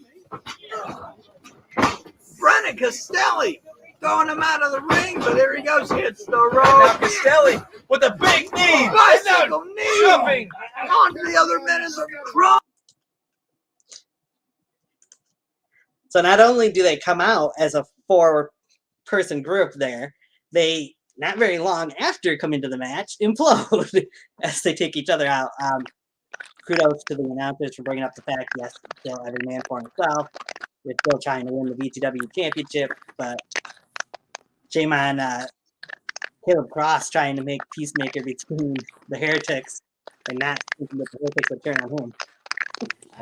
F: Brennan Castelli throwing him out of the ring, but there he goes, hits the
E: Now
F: rope.
E: Castelli with a big knee.
F: Bicycle knee.
E: Jumping.
F: Onto the other men is a crump.
A: So not only do they come out as a 4-person group there, they, not very long after coming to the match, implode as they take each other out. Kudos to the announcers for bringing up the fact, yes, still every man for himself. They're still trying to win the VTW Championship, but shame on Caleb Cross trying to make peacemaker between the heretics and not thinking that the heretics would turn on him.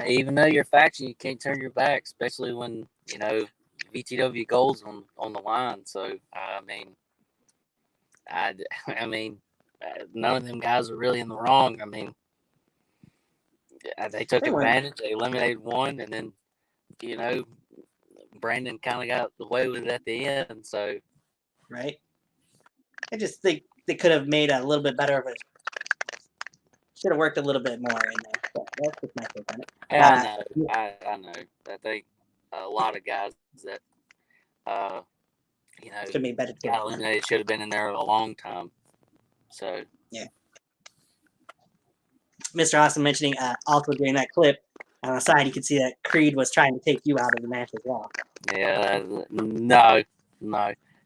B: Even though you're a faction, you can't turn your back, especially when, you know, VTW gold's on the line. So, I mean, none of them guys are really in the wrong. I mean, they took advantage. They eliminated one, and then, you know, Brandon kind of got away with it at the end. So,
A: Right? I just think they could have made a little bit better of it. Should have worked a little bit more in there. But that's just my take on it.
B: yeah, I know. I think a lot of guys that, you know,
A: Could have made better.
B: got eliminated should have been in there a long time. So,
A: Yeah. Mr. Austin mentioning also during that clip, on the side, you could see that Creed was trying to take you out of the match as well.
B: yeah, no.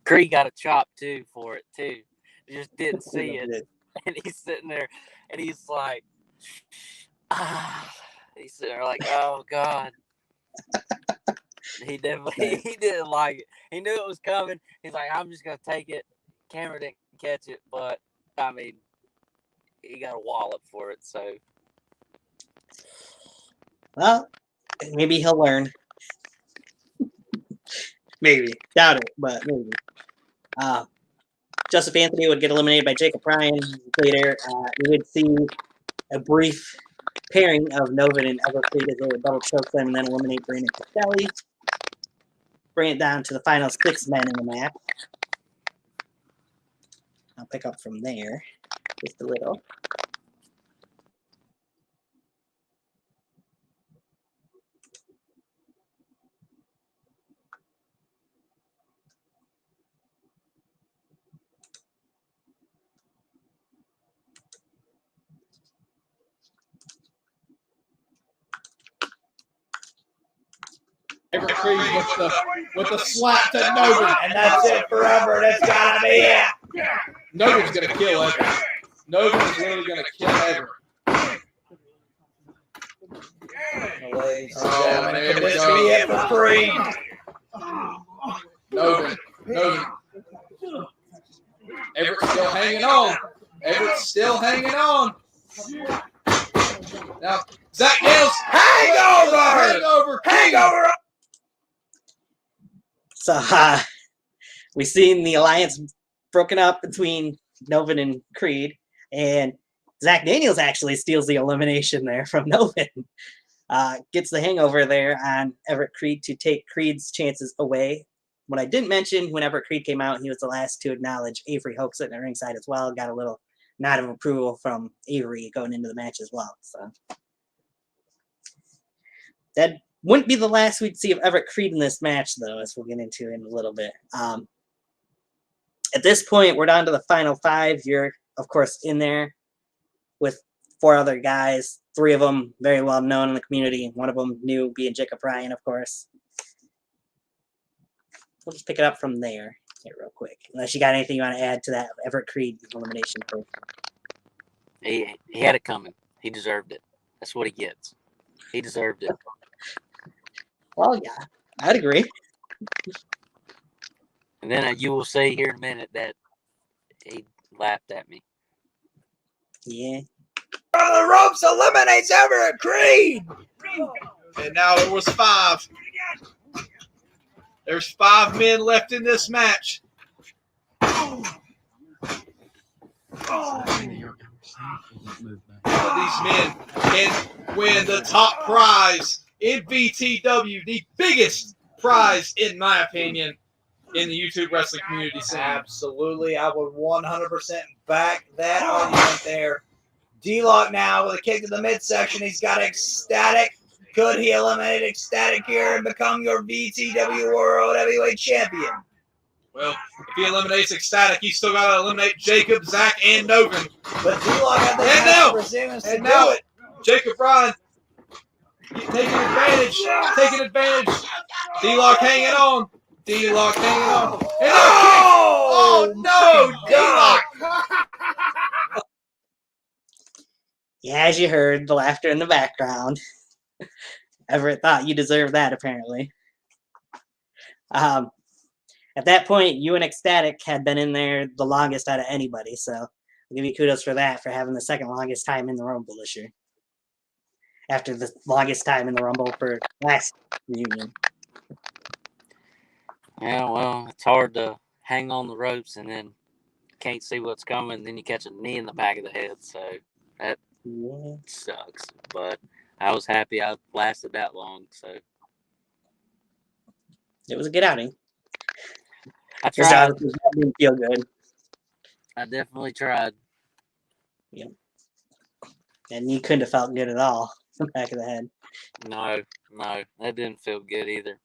B: Creed got a chop, too, for it, too. You just didn't see it. And he's sitting there, and he's like, he's sitting there like, oh, God. He didn't like it. He knew it was coming. He's like, I'm just going to take it. Camera didn't catch it, but, I mean, he got a wallop for it, so.
A: Well, maybe he'll learn. Maybe. Doubt it, but maybe. Joseph Anthony would get eliminated by Jacob Ryan later. We would see a brief pairing of Novin and Evercleed as they would double choke them and then eliminate Brandon Castelli. Bring it down to the final 6 men in the match. I'll pick up from there just a little.
E: Evercleed with the slap to Novin, and that's it forever. That's gotta be it. Novin's gonna kill Ever. Novin is literally gonna kill Ever.
F: Ladies and
E: Oh,
F: gentlemen,
E: there
F: can
E: we
F: this
E: go.
F: be it for Creed?
E: Novin. Everett's still hanging on. Everett's still hanging on. Now, Zach Daniels.
F: Hangover! Hangover!
A: So we've seen the alliance broken up between Novin and Creed, and Zach Daniels actually steals the elimination there from Novin. Gets the hangover there on Everett Creed to take Creed's chances away. What I didn't mention, when Everett Creed came out, he was the last to acknowledge Avery Hope sitting at ringside as well. Got a little nod of approval from Avery going into the match as well. So that wouldn't be the last we'd see of Everett Creed in this match, though, as we'll get into in a little bit. At this point, we're down to the final 5. You're, of course, in there with 4 other guys. 3 of them very well known in the community. One of them new, being Jacob Ryan, of course. We'll just pick it up from there here real quick. Unless you got anything you want to add to that Everett Creed elimination.
B: He had it coming. He deserved it. That's what he gets. He deserved it.
A: Well, yeah, I'd agree.
B: And then you will see here in a minute that he laughed at me.
A: Yeah.
F: On the ropes eliminates Everett Creed.
E: And now it was 5. There's 5 men left in this match. These men can win the top prize in VTW, the biggest prize, in my opinion, in the YouTube wrestling community scene.
F: Absolutely. I would 100% back that argument there. D-Lock now with a kick to the midsection. He's got Ecstatic. Could he eliminate Ecstatic here and become your VTW World Heavyweight Champion?
E: Well, if he eliminates Ecstatic, he's still got to eliminate Jacob, Zach, and Novin.
F: But D-Lock, I think,
E: And
F: has
E: now-
F: the persimmons to
E: And
F: do
E: now,
F: it.
E: Jacob Bryan taking advantage. D-Lock hanging on. D-Lock hanging on. And now kick. Oh, no, D-Lock.
A: Yeah, as you heard, the laughter in the background. Everett thought you deserved that, apparently. At that point, you and Ecstatic had been in there the longest out of anybody, so I'll give you kudos for that, for having the second longest time in the Rumble this year. After the longest time in the Rumble for last reunion.
B: Yeah, well, it's hard to hang on the ropes and then can't see what's coming. Then you catch a knee in the back of the head, so that sucks. But I was happy I lasted that long. So
A: It was a good outing.
B: I
A: Just
B: tried.
A: obviously that didn't feel good.
B: I definitely tried.
A: And you couldn't have felt good at all in the back of the head.
B: No, that didn't feel good either.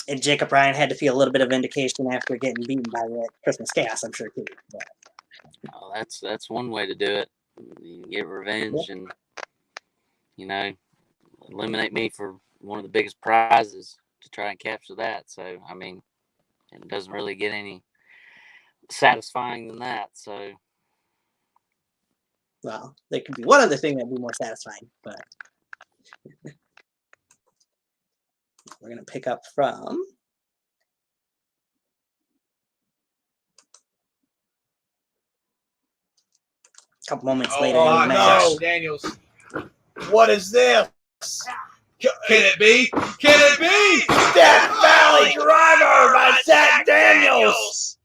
A: And Jacob Bryan had to feel a little bit of vindication after getting beaten by the Christmas Chaos, I'm sure, too. But,
B: Oh, that's one way to do it. You get revenge and, eliminate me for one of the biggest prizes to try and capture that. So, I mean, it doesn't really get any satisfying than that. So,
A: well, there could be one other thing that'd be more satisfying, but we're going to pick up from a couple moments later in the
E: my
A: match.
E: gosh, Daniels.
F: What is this?
E: Can it be? Can it be?
F: Death Valley Driver by Zach Daniels.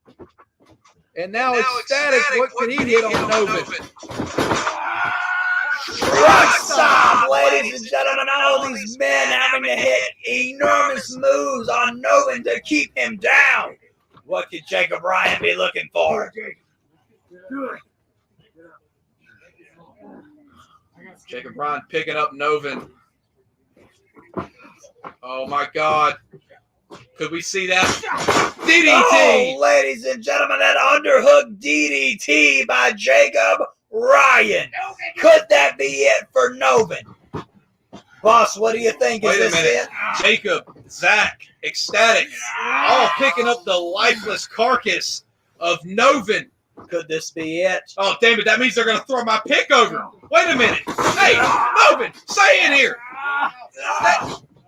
E: And now Ecstatic, what can he hit on Novin?
F: Truck stop, ladies and gentlemen. All these men having to hit enormous moves on Novin to keep him down. What could Jacob Bryan be looking for?
E: Jacob Bryan picking up Novin. Oh my God. Could we see that? DDT!
F: Oh, ladies and gentlemen, that underhook DDT by Jacob Ryan. Could that be it for Novin? Boss, what do you think?
E: Wait
F: Is
E: a
F: this
E: minute.
F: it?
E: Jacob, Zach, Ecstatic, all picking up the lifeless carcass of Novin.
F: Could this be it?
E: Oh, damn it. That means they're going to throw my pick over. Wait a minute. Hey, Novin, stay in here.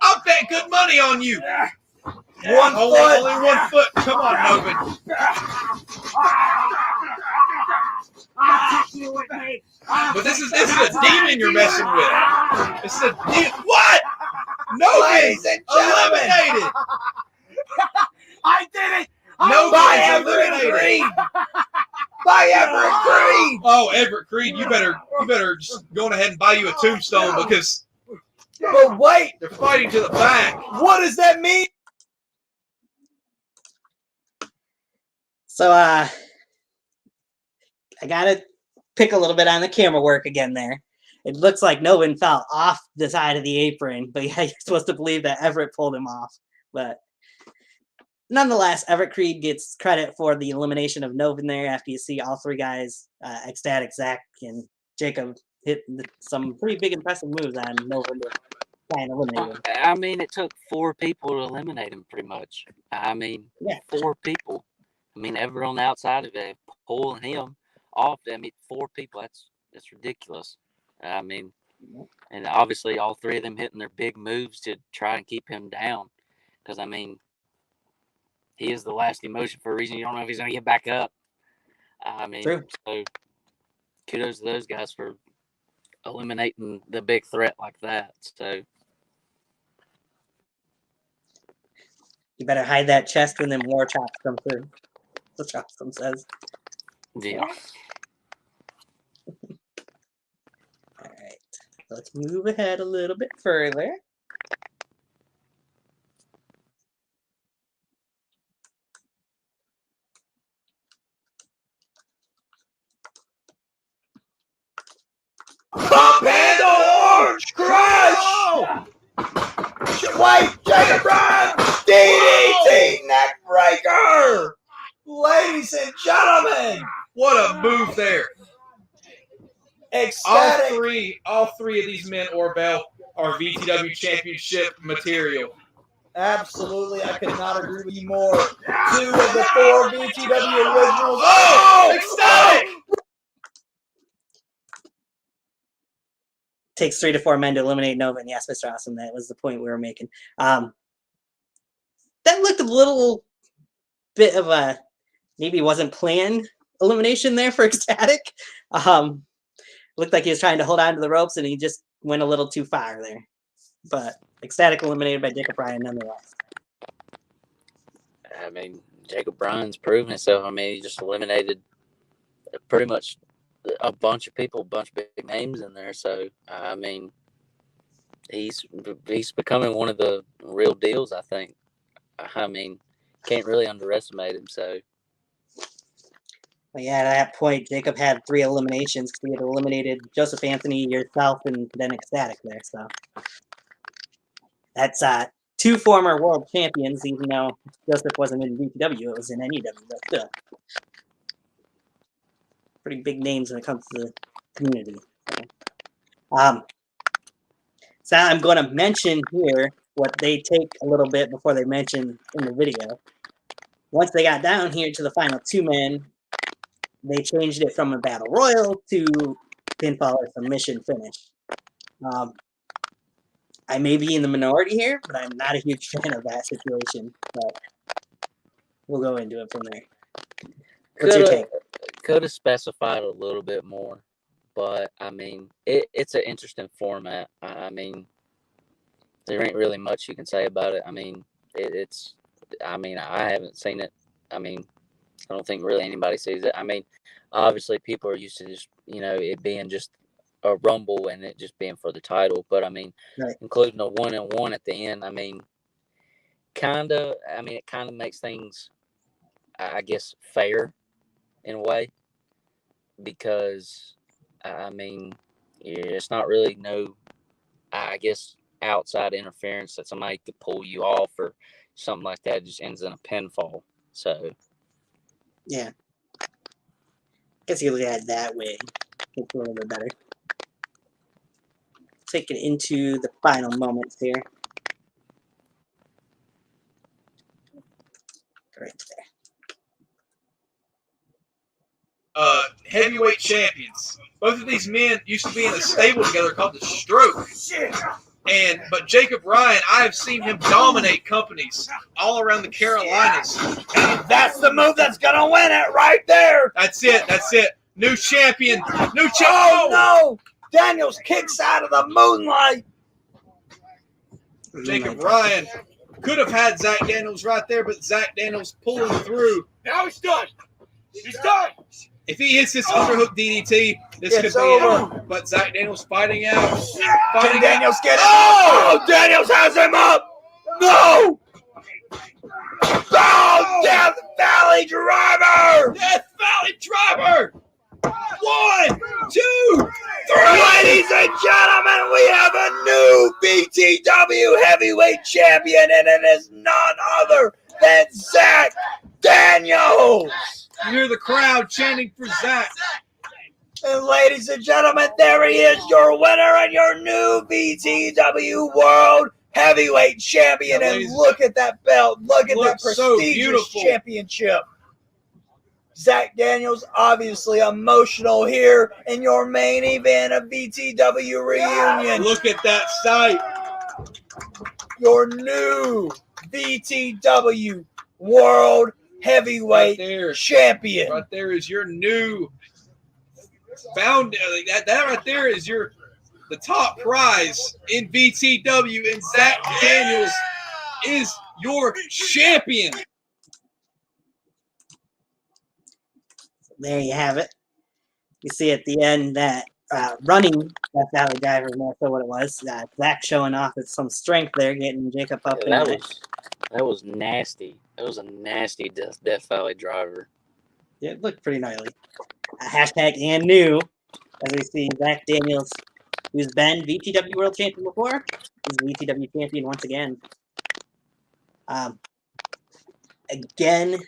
E: I'll bet good money on you. Only 1 foot. Come on, Novin. But this is a demon you're messing with. This is a demon. What? Novin's eliminated.
F: I did it!
E: Novin's eliminated.
F: By Everett Creed!
E: Oh, Everett Creed, you better just go ahead and buy you a tombstone because
F: But wait,
E: they're fighting to the back.
F: what does that mean?
A: So, I got to pick a little bit on the camera work again there. It looks like Novin fell off the side of the apron, but yeah, you're supposed to believe that Everett pulled him off. But nonetheless, Everett Creed gets credit for the elimination of Novin there after you see all three guys, Ecstatic, Zach, and Jacob, hit some pretty big impressive moves on Novin to try and eliminate him.
B: I mean, it took 4 people to eliminate him pretty much. I mean, 4 people. I mean, Everett on the outside of it, pulling him off. I mean, 4 people. That's ridiculous. I mean, and obviously all 3 of them hitting their big moves to try and keep him down. Because, I mean, he is the last emotion for a reason. You don't know if he's going to get back up. I mean,
A: True.
B: So kudos to those guys for eliminating the big threat like that. So
A: You better hide that chest when them war chops come through. The Chopsum says.
B: yeah.
A: All right. Let's move ahead a little bit further.
F: Pump handle orange crush! Wait, Jacob Bryan! DDT neck one.
E: What a move there.
F: Ecstatic.
E: All three of these men, Orville, are VTW Championship material.
F: Absolutely, I could not agree with you more. 2 of the 4 VTW originals. Oh, ecstatic!
A: Takes 3 to 4 men to eliminate Nova, and yes, Mr. Awesome, that was the point we were making. That looked a little bit of a maybe wasn't planned elimination there for Ecstatic. Looked like he was trying to hold on to the ropes, and he just went a little too far there. But Ecstatic eliminated by Jacob Bryan nonetheless.
B: I mean, Jacob Bryan's proven himself. I mean, he just eliminated pretty much a bunch of people, a bunch of big names in there. So, I mean, he's becoming one of the real deals, I think. I mean, can't really underestimate him. So,
A: But yeah, at that point, Jacob had 3 eliminations. He had eliminated Joseph Anthony, yourself, and then Ecstatic there. So that's 2 former world champions. Even though Joseph wasn't in VTW, it was in NEW. But still, pretty big names when it comes to the community. So I'm going to mention here what they take a little bit before they mention in the video. Once they got down here to the final 2 men, they changed it from a battle royal to pinfall or submission finish. I may be in the minority here, but I'm not a huge fan of that situation. But we'll go into it from there. What's your take?
B: Could have specified a little bit more, but I mean, it's an interesting format. I mean, there ain't really much you can say about it. I mean, I mean, I haven't seen it. I mean, I don't think really anybody sees it. I mean, obviously people are used to just, it being just a rumble and it just being for the title. But I mean,
A: Right.
B: Including a 1-on-1 at the end, I mean, it kind of makes things, I guess, fair in a way, because I mean, it's not really I guess, outside interference that somebody could pull you off or something like that. It just ends in a pinfall. So
A: Yeah. I guess you look at it that way. It's a little bit better. Take it into the final moments here. Right there.
E: Heavyweight champions. Both of these men used to be in a stable together called the Stroke. But Jacob Ryan, I have seen him dominate companies all around the Carolinas.
F: And that's the move that's going to win it right there.
E: That's it. New champion.
F: Oh, no. Daniels kicks out of the moonlight.
E: Jacob Ryan could have had Zach Daniels right there, but Zach Daniels pulling through.
C: Now he's done. He's done.
E: If he hits this underhook DDT, this
F: It's
E: could be
F: over.
E: it. But Zach Daniels fighting out.
F: Can Daniels get it? Oh, Daniels has him up. No. Oh, Death Valley Driver.
E: Death Valley Driver. 1, 2, 3.
F: Ladies and gentlemen, we have a new VTW heavyweight champion, and it is none other than Zach Daniels.
E: You hear the crowd chanting for Zach.
F: And ladies and gentlemen, there he is, your winner and your new VTW World Heavyweight Champion.
E: Yeah,
F: and look at that belt. Look at that
E: so
F: prestigious
E: beautiful.
F: championship. Zach Daniels, obviously emotional here in your main event of VTW Reunion.
E: Look at that sight.
F: Your new VTW World Heavyweight Champion.
E: Right there is your new found. That right there is the top prize in VTW, and Zach Daniels is your champion.
A: There you have it. You see at the end that running Death Valley Driver, more so what it was. Zach showing off with some strength there, getting Jacob up in
B: that
A: there.
B: That was nasty. That was a nasty Death Valley Driver.
A: Yeah, it looked pretty gnarly. Hashtag and new, as we see Zach Daniels, who's been VTW World Champion before, is VTW Champion once again. Again,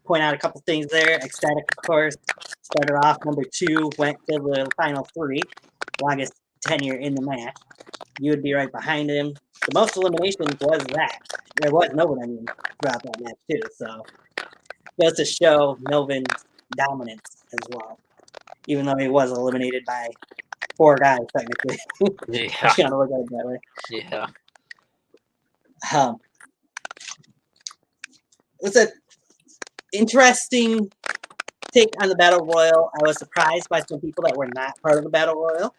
A: point out a couple things there. Ecstatic, of course, started off number 2, went to the final 3, longest tenure in the match. You would be right behind him. The most eliminations was that. There was Novin, I mean, throughout that match too. So just to show Novin's dominance as well, even though he was eliminated by 4 guys technically.
B: Yeah.
A: You gotta look at it that way.
B: Yeah.
A: It was an interesting take on the Battle Royal. I was surprised by some people that were not part of the Battle Royal.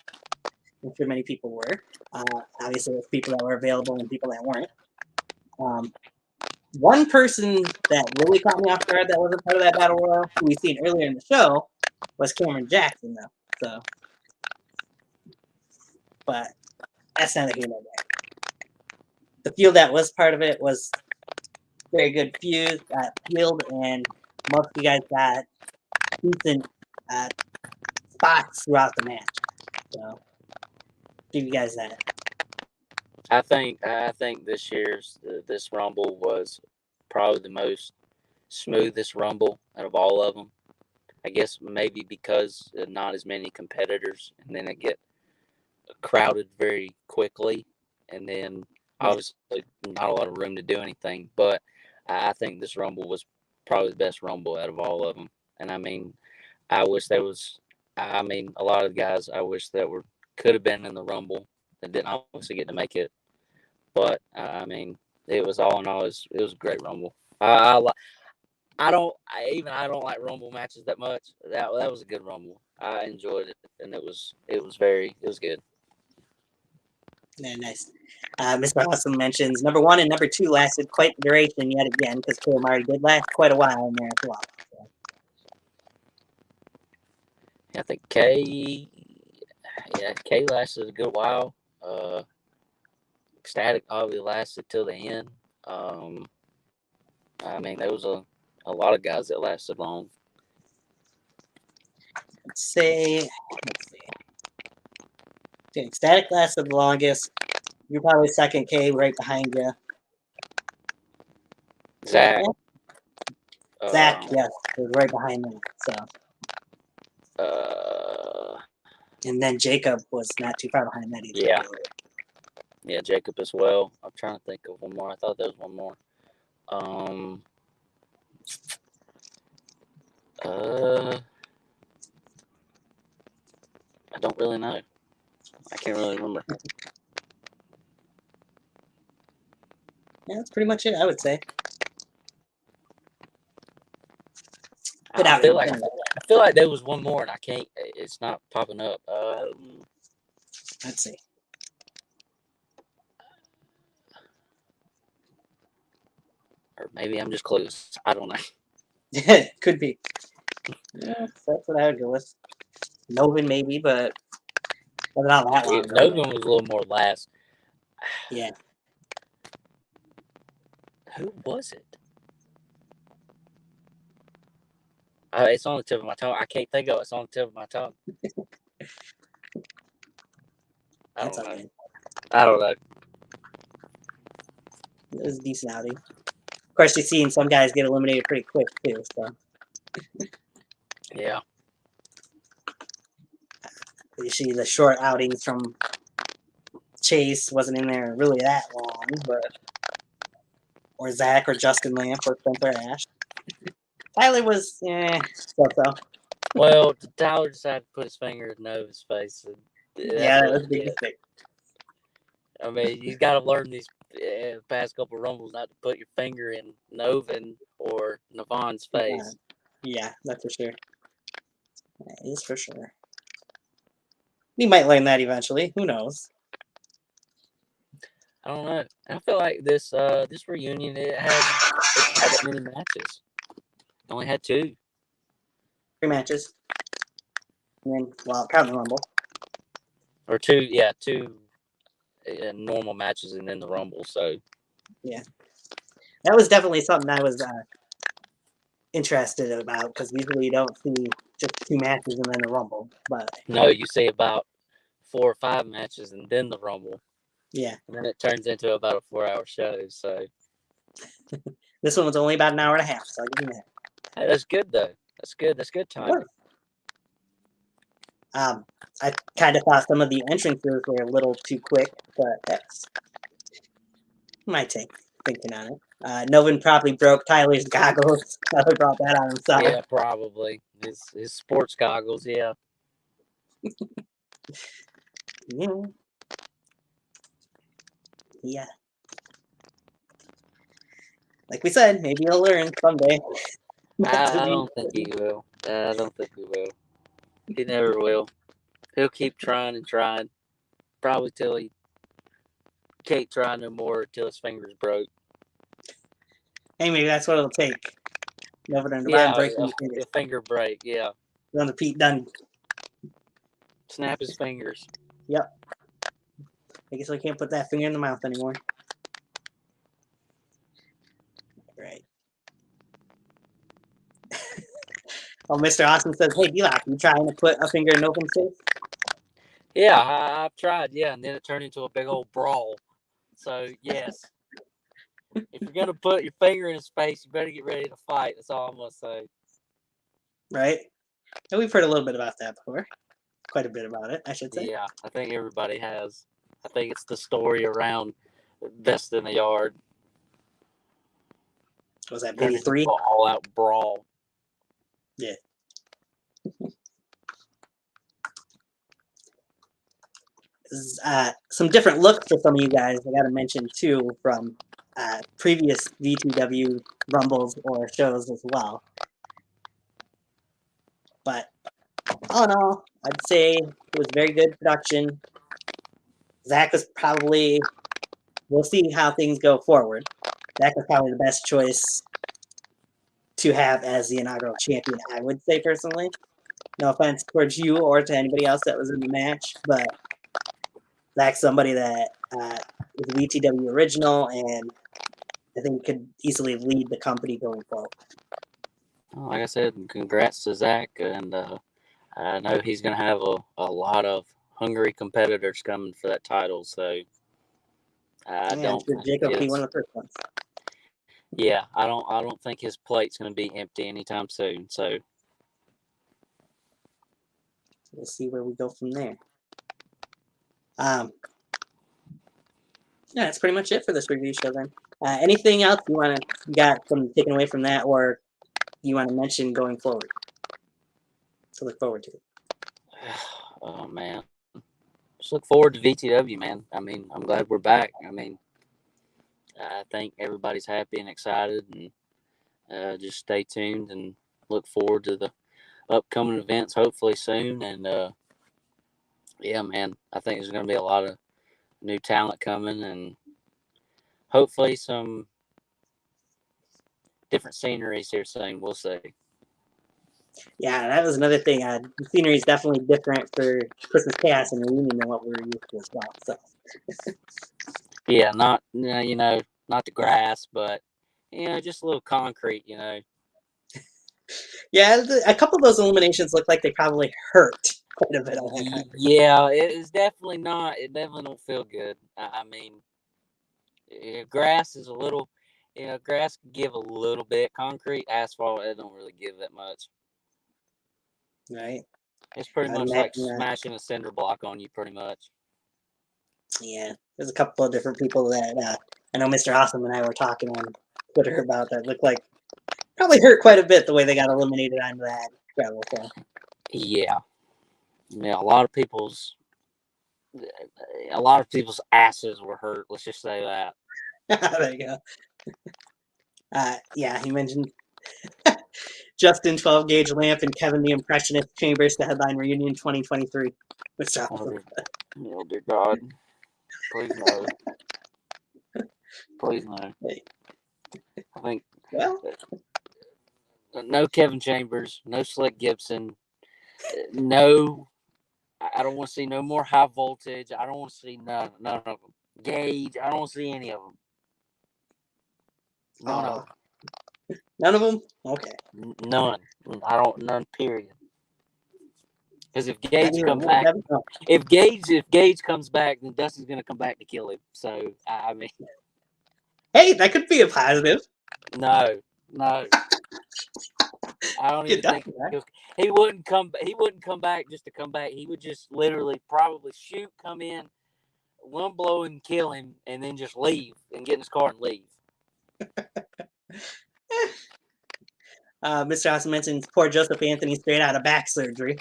A: I'm sure many people were. Obviously, there's people that were available and people that weren't. One person that really caught me off guard that wasn't part of that Battle Royal, who we've seen earlier in the show, was Cameron Jackson, though. So, but that's neither here nor there. The field that was part of it was very good field, and most of you guys got decent spots throughout the match. So, give you guys that.
B: I think this year's this Rumble was probably the most smoothest Rumble out of all of them. I guess maybe because not as many competitors, and then it get crowded very quickly, and then obviously not a lot of room to do anything. But I think this Rumble was probably the best Rumble out of all of them. And I mean, I wish there was. I mean, a lot of the guys I wish that could have been in the Rumble and didn't obviously get to make it. But I mean, it was all in all, it was a great Rumble. I don't like Rumble matches that much. That was a good Rumble. I enjoyed it, and it was good.
A: Yeah, nice. Mr. Awesome mentions number 1 and number 2 lasted quite the duration yet again, because Killer Marty did last quite a while in there as well. So.
B: I think K lasted a good while. Ecstatic obviously lasted till the end. I mean, there was a lot of guys that lasted long.
A: Let's see. Ecstatic lasted the longest. You're probably second, K, right behind you.
B: Zach.
A: Zach, yes, was right behind me. So. And then Jacob was not too far behind that either.
B: Yeah. Yeah, Jacob as well. I'm trying to think of one more. I thought there was one more. I don't really know. I can't really remember.
A: Yeah, that's pretty much it, I would say.
B: I feel like there was one more, and I can't. It's not popping up.
A: Let's see.
B: Or maybe I'm just close. I don't know.
A: Could be. Yeah, that's what I would go with. Novin maybe, but not that long.
B: Novin was a little more last.
A: Yeah.
B: Who was it? It's on the tip of my tongue. I can't think of it. It's on the tip of my tongue. I don't know.
A: It was a decent outing. Of course, you've seen some guys get eliminated pretty quick, too. So.
B: Yeah.
A: You see the short outings from Chase wasn't in there really that long, but or Zach or Justin Lamp or Spencer Ash. Tyler was, so.
B: Well, Tyler decided to put his finger in Nova's face.
A: Yeah, that was a big mistake.
B: I mean, you got to learn these past couple Rumbles not to put your finger in Novin or Navon's face.
A: Yeah, that's for sure. That is for sure. We might learn that eventually. Who knows?
B: I don't know. I feel like this reunion it had that many matches. It only had 2.
A: 3 matches. And then, well, count the Rumble.
B: Or 2, yeah, 2 normal matches and then the Rumble. So
A: yeah, that was definitely something I was interested about, because usually you don't see just 2 matches and then the Rumble. But
B: no, you see about 4 or 5 matches and then the Rumble.
A: Yeah,
B: and then it turns into about a 4-hour show. So
A: this one was only about an hour and a half. So I'll give you that.
B: Hey, that's good though. That's good. That's good timing.
A: I kind of thought some of the entrances were a little too quick, but that's my take, thinking on it. Novin probably broke Tyler's goggles. Tyler brought that on himself.
B: Yeah, probably his sports goggles. Yeah.
A: Yeah. Yeah. Like we said, maybe he'll learn someday.
B: I don't think he will. I don't think he will. He never will. He'll keep trying and trying, probably till he can't try no more, till his fingers broke.
A: Hey, maybe that's what it'll take. Novin and
B: Yeah,
A: Ron breaking fingers.
B: a finger break. Yeah,
A: On the Pete Dunne.
B: snap his fingers.
A: Yep. I guess I can't put that finger in the mouth anymore. Right. Oh, Mr. Austin says, "Hey, D-Lock, you trying to put a finger in Novin's face?"
B: Yeah, I've tried. Yeah, and then it turned into a big old brawl. So yes, if you're gonna put your finger in his face, you better get ready to fight. That's all I'm gonna say.
A: Right. And we've heard a little bit about that before. Quite a bit about it, I should say.
B: Yeah, I think everybody has. I think it's the story around Best in the Yard.
A: Was that maybe 3?
B: All out brawl.
A: Yeah. Some different looks for some of you guys. I got to mention too from previous VTW Rumbles or shows as well. But all in all, I'd say it was very good production. Zach was probably, we'll see how things go forward. Zach was probably the best choice to have as the inaugural champion, I would say personally. No offense towards you or to anybody else that was in the match, but Zach's somebody that is a VTW original and I think could easily lead the company going forward.
B: Like I said, congrats to Zach, and I know he's going to have a lot of hungry competitors coming for that title. So I don't.
A: Jacob be one of the first ones.
B: Yeah, I don't think his plate's going to be empty anytime soon. So
A: we'll see where we go from there. Yeah, that's pretty much it for this review show then. Anything else you got some taken away from that, or you want to mention going forward to look forward to?
B: Oh man, just look forward to VTW, man. I mean, I'm glad we're back. I mean, I think everybody's happy and excited, and just stay tuned and look forward to the upcoming events, hopefully soon. And yeah, man, I think there's going to be a lot of new talent coming, and hopefully some different sceneries here soon. We'll see.
A: Yeah, that was another thing. The scenery is definitely different for Christmas Chaos and Reunion than what we're used to as well. So.
B: Yeah, not not the grass, but just a little concrete.
A: Yeah, a couple of those eliminations look like they probably hurt quite a bit on that concrete.
B: Yeah, it is definitely not. It definitely don't feel good. I mean, grass is a little. Grass can give a little bit. Concrete, asphalt, it don't really give that much.
A: Right.
B: It's pretty much like smashing a cinder block on you, pretty much.
A: Yeah, there's a couple of different people that I know Mr. Awesome and I were talking on Twitter about that looked like probably hurt quite a bit the way they got eliminated on that gravel floor.
B: Yeah, a lot of people's asses were hurt. Let's just say that.
A: There you go. Yeah, he mentioned Justin 12 Gauge Lamp and Kevin the Impressionist Chambers to headline Reunion 2023. Mr. Awesome.
B: Oh dear God. Please no. Please no. I think no Kevin Chambers, no Slick Gibson, no. I don't want to see no more high voltage. I don't want to see none of them. Gauge. I don't want to see any of them. None of them.
A: None of them? Okay.
B: None. None. Period. Because if Gage comes back, if Gage comes back, then Dusty's gonna come back to kill him. So I mean,
A: hey, that could be a positive.
B: No. I don't
A: Get
B: even think
A: done,
B: he wouldn't come. He wouldn't come back just to come back. He would just literally probably shoot, come in, one blow and kill him, and then just leave and get in his car and leave.
A: Mr. Austin mentions poor Joseph Anthony straight out of back surgery.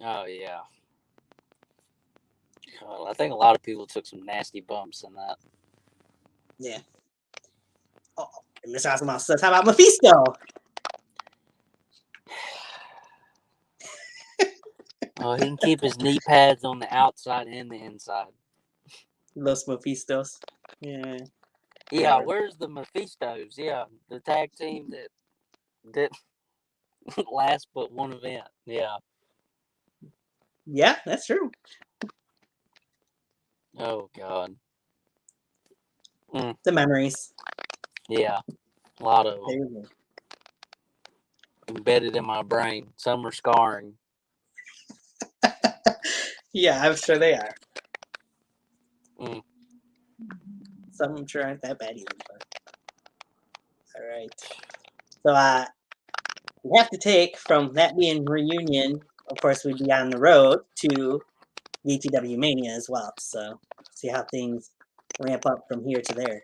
B: Oh yeah. God, I think a lot of people took some nasty bumps in that.
A: Yeah. Oh, and Mr. Austin also says, how about Mephisto?
B: Oh, he can keep his knee pads on the outside and the inside.
A: Los Mephistos. Yeah.
B: Yeah,
A: Whatever.
B: where's the Mephistos? Yeah, the tag team that last but one event. Yeah.
A: Yeah, that's true.
B: Oh God.
A: The memories.
B: Yeah, a lot of
A: There
B: them
A: you
B: embedded in my brain. Some are scarring.
A: go. Yeah, I'm sure they are.
B: Mm.
A: Some I'm sure aren't that bad either. But... All right. So we have to take from that being Reunion. Of course, we'd be on the road to VTW Mania as well. So see how things ramp up from here to there.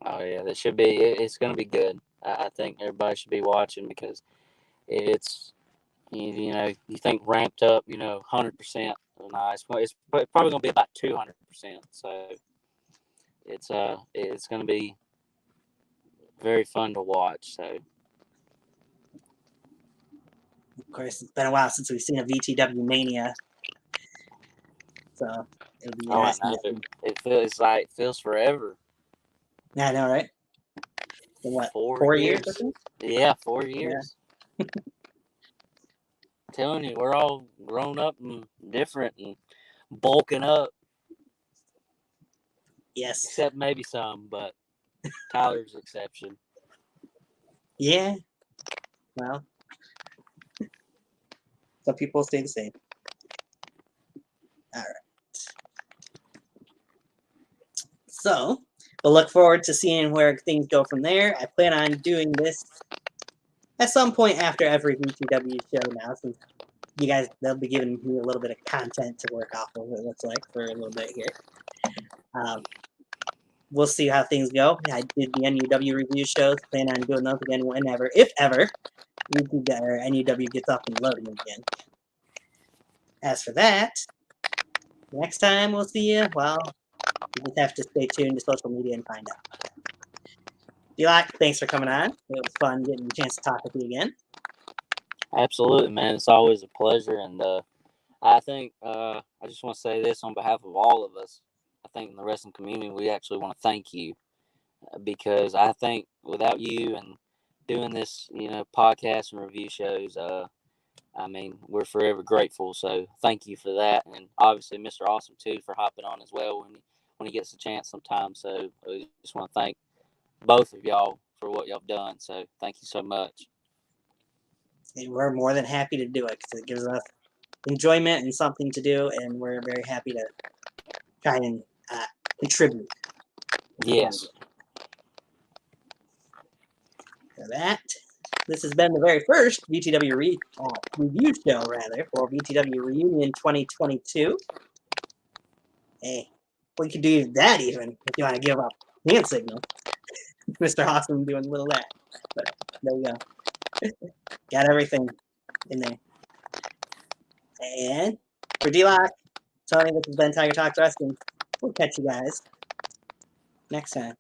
B: Oh yeah, that should be. It's going to be good. I think everybody should be watching because it's you know you think ramped up 100%. Nice. Well, it's probably going to be about 200%. So it's going to be very fun to watch. So
A: Of course, it's been a while since we've seen a VTW Mania. So it'll be
B: I
A: interesting.
B: know it feels forever.
A: Yeah, I know, right? In what,
B: 4
A: years?
B: years? Yeah, 4 years. Yeah. Telling you, we're all grown up and different and bulking up.
A: Yes.
B: Except maybe some, but Tyler's exception.
A: Yeah. Well, some people stay the same. All right. So we'll look forward to seeing where things go from there. I plan on doing this at some point after every VTW show now, since you guys, they'll be giving me a little bit of content to work off of, it looks like, for a little bit here. We'll see how things go. I did the NUW review shows, plan on doing those again whenever, if ever, NUW gets up and loading again. As for that, next time we'll see you, well, you just have to stay tuned to social media and find out. D-Lock, thanks for coming on. It was fun getting a chance to talk with you again.
B: Absolutely, man. It's always a pleasure. And I think I just want to say this on behalf of all of us. I think in the wrestling community, we actually want to thank you because I think without you and doing this, podcasts and review shows, I mean, we're forever grateful. So thank you for that. And obviously Mr. Awesome too for hopping on as well when he gets a chance sometime. So I just want to thank both of y'all for what y'all have done. So thank you so much.
A: And we're more than happy to do it because it gives us enjoyment and something to do, and we're very happy to try and contribute.
B: Yes.
A: For that, this has been the very first VTW review show, for VTW Reunion 2022. Hey, we could do that even if you want to give up hand signal. Mr. Awesome doing a little of that. But there you go. Got everything in there. And for D-Lock, Tony, this has been Tiger Talks Wrestling. We'll catch you guys next time.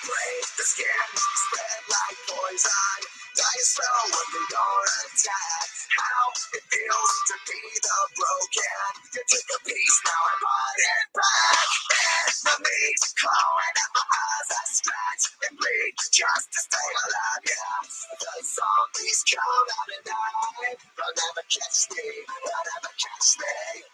C: Break the skin, spread like poison. Dice spell when you're attacked. How it feels to be the broken. You took a piece, now I want it back. Enemies clawing at my eyes, I scratch and bleed just to stay alive. Yeah, the zombies come out at night. They'll never catch me. They'll never catch me.